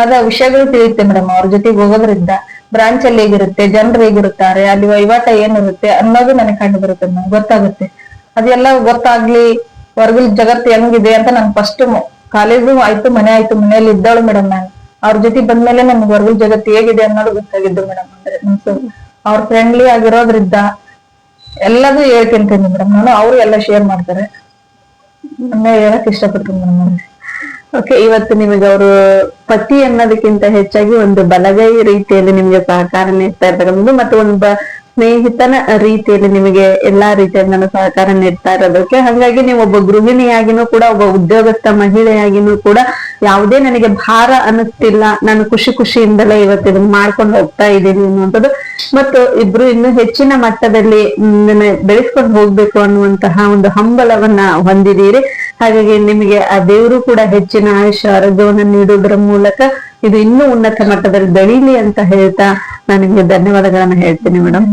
ಆದ ವಿಷಯಗಳು ತಿಳಿಯುತ್ತೆ ಮೇಡಮ್. ಅವ್ರ ಜೊತೆಗೆ ಹೋಗೋದ್ರಿಂದ ಬ್ರಾಂಚ್ ಅಲ್ಲಿ ಹೇಗಿರುತ್ತೆ, ಜನರು ಹೇಗಿರುತ್ತಾರೆ, ಅಲ್ಲಿ ವಹಿವಾಟ ಏನಿರುತ್ತೆ ಅನ್ನೋದು ನನಗೆ ಕಂಡು ಬರುತ್ತೆ, ನಂಗೆ ಗೊತ್ತಾಗುತ್ತೆ. ಅದೆಲ್ಲ ಗೊತ್ತಾಗ್ಲಿ, ಹೊರಗಿನ ಜಗತ್ತು ಹೆಂಗಿದೆ ಅಂತ ನನ್ ಫಸ್ಟ್ ಕಾಲೇಜು ಆಯ್ತು, ಮನೆ ಆಯ್ತು, ಮನೆಯಲ್ಲಿ ಇದ್ದವಳು ಮೇಡಮ್. ನಾನು ಅವ್ರ ಜೊತೆ ಬಂದ್ಮೇಲೆ ನನ್ಗೆ ಹೊರಗಿನ ಜಗತ್ತು ಹೇಗಿದೆ ಅನ್ನೋದು ಗೊತ್ತಾಗಿದ್ದು ಮೇಡಮ್. ಅಂದ್ರೆ ಅವ್ರ ಫ್ರೆಂಡ್ಲಿ ಆಗಿರೋದ್ರಿಂದ ಎಲ್ಲದೂ ಹೇಳ್ಕೊಂತೀನಿ ಮೇಡಮ್ ನಾನು. ಅವರು ಎಲ್ಲ ಶೇರ್ ಮಾಡ್ತಾರೆ, ಹೇಳಕ್ ಇಷ್ಟಪಡ್ತೀನಿ ಮೇಡಮ್. ಓಕೆ, ಇವತ್ತು ನಿಮಗೆ ಅವರು ಪತಿ ಅನ್ನೋದಕ್ಕಿಂತ ಹೆಚ್ಚಾಗಿ ಒಂದು ಬಲಗೈ ರೀತಿಯಲ್ಲಿ ನಿಮ್ಗೆ ಸಹಕಾರ ನೀಡ್ತಾ ಇರ್ತಕ್ಕಂಥದ್ದು ಮತ್ತು ಒಂದು ಸ್ನೇಹಿತನ ರೀತಿಯಲ್ಲಿ ನಿಮಗೆ ಎಲ್ಲಾ ರೀತಿಯಿಂದ ಸಹಕಾರ ನೀಡ್ತಾ ಇರೋದಕ್ಕೆ. ಹಾಗಾಗಿ ನೀವು ಒಬ್ಬ ಗೃಹಿಣಿಯಾಗಿನೂ ಕೂಡ, ಒಬ್ಬ ಉದ್ಯೋಗಸ್ಥ ಮಹಿಳೆಯಾಗಿನೂ ಕೂಡ ಯಾವುದೇ ನನಗೆ ಭಾರ ಅನ್ನಿಸ್ತಿಲ್ಲ, ನಾನು ಖುಷಿಯಿಂದಲೇ ಇವತ್ತು ಇದನ್ನ ಮಾಡ್ಕೊಂಡು ಹೋಗ್ತಾ ಇದ್ದೀನಿ ಅನ್ನುವಂಥದ್ದು. ಮತ್ತು ಇಬ್ರು ಇನ್ನು ಹೆಚ್ಚಿನ ಮಟ್ಟದಲ್ಲಿ ಬೆಳೆಸ್ಕೊಂಡು ಹೋಗ್ಬೇಕು ಅನ್ನುವಂತಹ ಒಂದು ಹಂಬಲವನ್ನ ಹೊಂದಿದ್ದೀರಿ. ಹಾಗಾಗಿ ನಿಮಗೆ ಆ ದೇವರು ಕೂಡ ಹೆಚ್ಚಿನ ಆಯುಷ್ಯ ಆರೋಗ್ಯವನ್ನು ನೀಡುವುದರ ಮೂಲಕ ಇದು ಇನ್ನೂ ಉನ್ನತ ಮಟ್ಟದಲ್ಲಿ ಬೆಳೀಲಿ ಅಂತ ಹೇಳ್ತಾ ನಾನು ನಿಮಗೆ ಧನ್ಯವಾದಗಳನ್ನ ಹೇಳ್ತೀನಿ ಮೇಡಮ್.